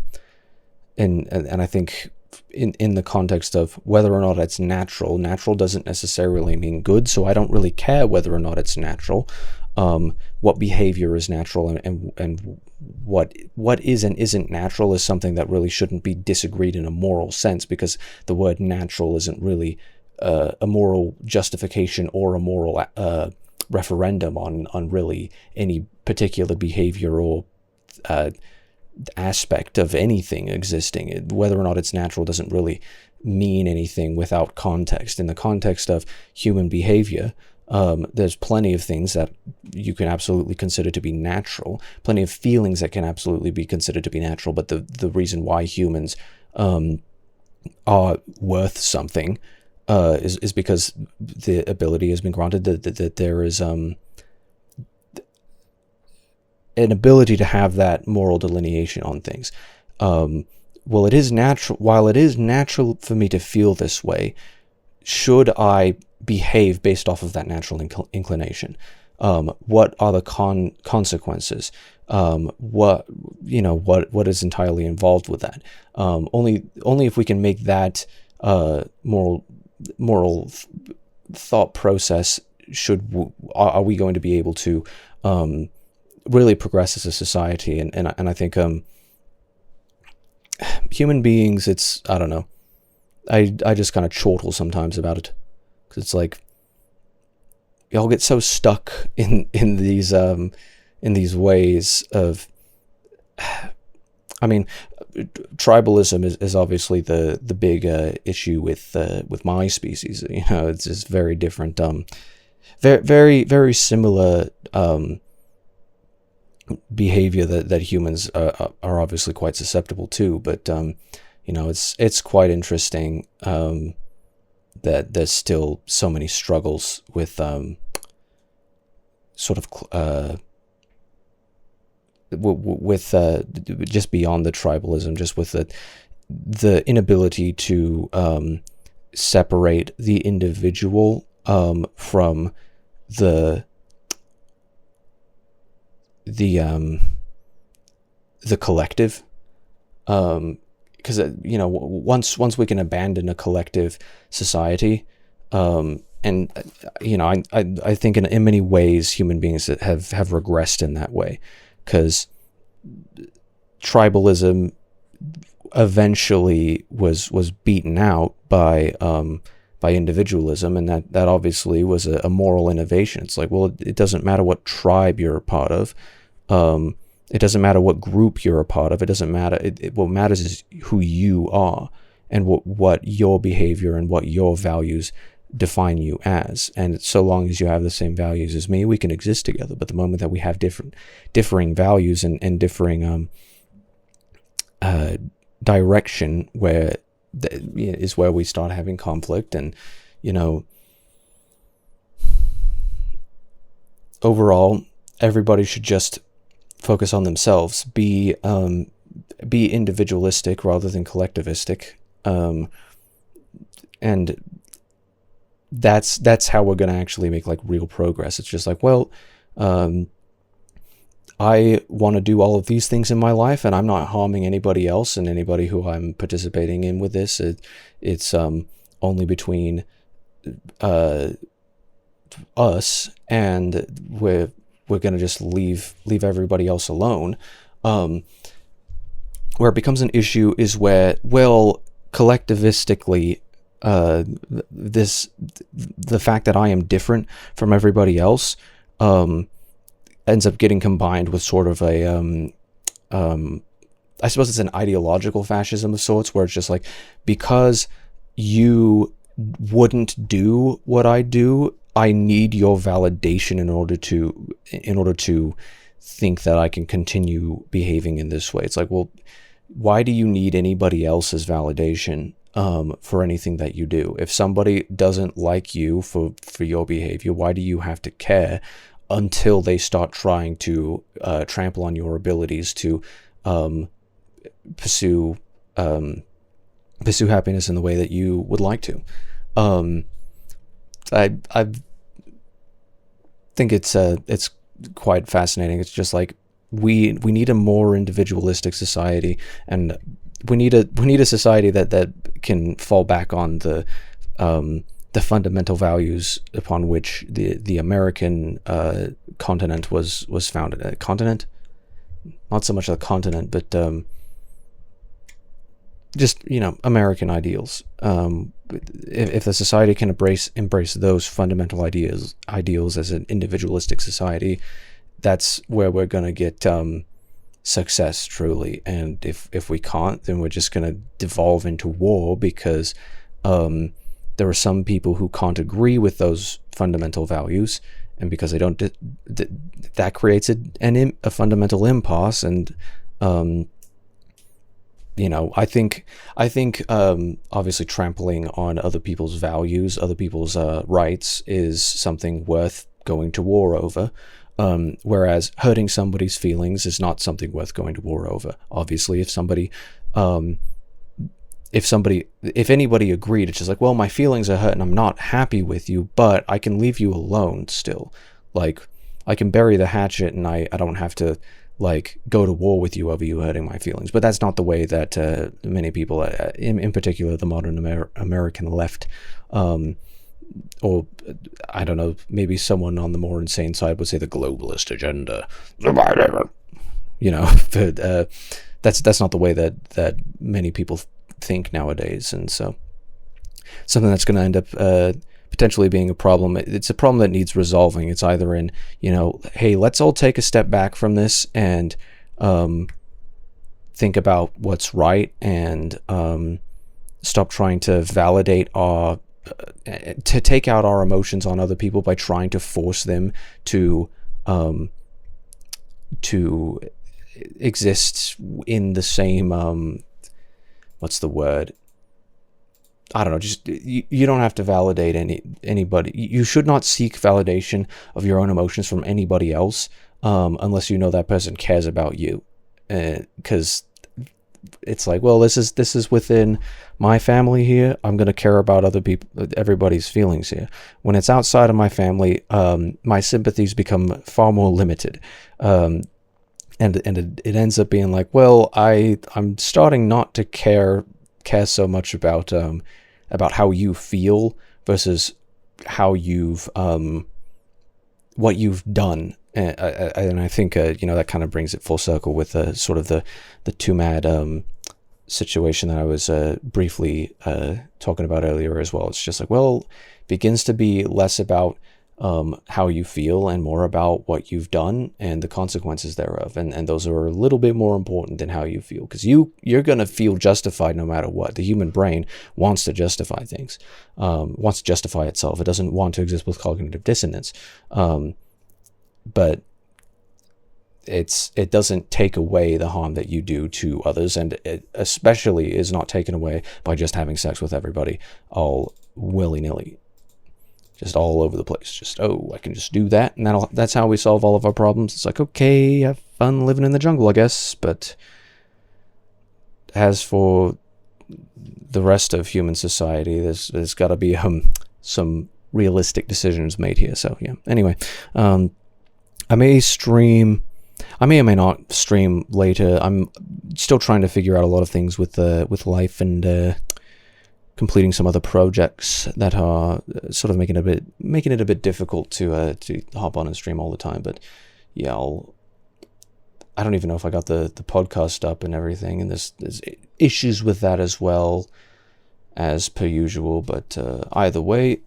I think in the context of whether or not it's natural doesn't necessarily mean good, so I don't really care whether or not it's natural. What behavior is natural and what is and isn't natural is something that really shouldn't be disagreed in a moral sense, because the word natural isn't really a moral justification or a moral referendum on really any particular behavior or aspect of anything existing. Whether or not it's natural doesn't really mean anything without context. In the context of human behavior, there's plenty of things that you can absolutely consider to be natural, plenty of feelings that can absolutely be considered to be natural, but the reason why humans are worth something is because the ability has been granted that there is an ability to have that moral delineation on things. While it is natural for me to feel this way, should I behave based off of that natural inclination? What are the consequences? What is entirely involved with that? Only if we can make that moral thought process are we going to be able to really progress as a society. And I think human beings, I don't know, I just kind of chortle sometimes about it, because it's like y'all get so stuck in these ways of, I mean, tribalism is obviously the big issue with my species. You know, it's just very different. Very similar behavior that humans are obviously quite susceptible to, but you know, it's quite interesting that there's still so many struggles with sort of with just beyond the tribalism, just with the inability to separate the individual from the collective, because you know, once we can abandon a collective society, and you know, I think in many ways human beings have regressed in that way, because tribalism eventually was beaten out by individualism, and that obviously was a moral innovation. It's like, well, it doesn't matter what tribe you're a part of, it doesn't matter what group you're a part of, it doesn't matter. What matters is who you are, and what your behavior and what your values define you as. And so long as you have the same values as me, we can exist together. But the moment that we have differing values and differing direction, where is where we start having conflict. And you know, overall, everybody should just focus on themselves, be individualistic rather than collectivistic, and that's how we're going to actually make like real progress. It's just like, well, I want to do all of these things in my life, and I'm not harming anybody else and anybody who I'm participating in with this. It's only between us, and we're going to just leave everybody else alone. Where it becomes an issue is where, well, collectivistically, the fact that I am different from everybody else ends up getting combined with sort of a I suppose it's an ideological fascism of sorts, where it's just like, because you wouldn't do what I do, I need your validation in order to think that I can continue behaving in this way. It's like, well, why do you need anybody else's validation for anything that you do? If somebody doesn't like you for your behavior, why do you have to care until they start trying to trample on your abilities to pursue happiness in the way that you would like to? I think it's quite fascinating. It's just like, we need a more individualistic society, and we need a society that can fall back on the fundamental values upon which the American continent was founded. Continent, not so much a continent, but just, you know, American ideals. If the society can embrace those fundamental ideals as an individualistic society, that's where we're gonna get success truly. And if we can't, then we're just gonna devolve into war, because there are some people who can't agree with those fundamental values, and because they don't, that creates a fundamental impasse. And you know, I think obviously trampling on other people's values, other people's rights, is something worth going to war over. Whereas hurting somebody's feelings is not something worth going to war over. Obviously, if anybody agreed, it's just like, well, my feelings are hurt and I'm not happy with you, but I can leave you alone still. Like, I can bury the hatchet, and I don't have to like go to war with you over you hurting my feelings. But that's not the way that many people, in particular the modern American left, or I don't know, maybe someone on the more insane side would say the globalist agenda, you know, but that's not the way that many people think nowadays. And so something that's going to end up potentially being a problem. It's a problem that needs resolving. It's either in, you know, hey, let's all take a step back from this and think about what's right and stop trying to validate to take out our emotions on other people by trying to force them to exist in the same what's the word? I don't know, just you don't have to validate anybody. You should not seek validation of your own emotions from anybody else unless you know that person cares about you. Because it's like, well, this is within my family here. I'm going to care about other people, everybody's feelings here. When it's outside of my family, my sympathies become far more limited. And it ends up being like, well, I'm starting not to care so much about how you feel versus how you've what you've done. And I think that kind of brings it full circle with sort of the Too Mad situation that I was briefly talking about earlier as well. It's just like, well, it begins to be less about how you feel and more about what you've done and the consequences thereof, and those are a little bit more important than how you feel, because you're gonna feel justified no matter what. The human brain wants to justify things, wants to justify itself. It doesn't want to exist with cognitive dissonance, but it doesn't take away the harm that you do to others, and it especially is not taken away by just having sex with everybody all willy-nilly, just all over the place. Just, oh, I can just do that, and that's how we solve all of our problems. It's like, okay, have fun living in the jungle, I guess. But as for the rest of human society, there's got to be some realistic decisions made here. So yeah. Anyway, I may or may not stream later. I'm still trying to figure out a lot of things with life and completing some other projects that are sort of making it a bit difficult to hop on and stream all the time. But yeah, I don't even know if I got the podcast up and everything, and there's issues with that as well, as per usual. But either way,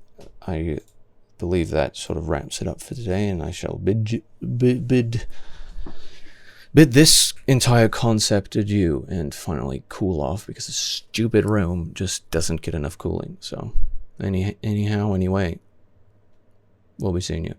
I believe that sort of wraps it up for today, and I shall bid this entire concept adieu and finally cool off, because this stupid room just doesn't get enough cooling. So anyhow, anyway, we'll be seeing you.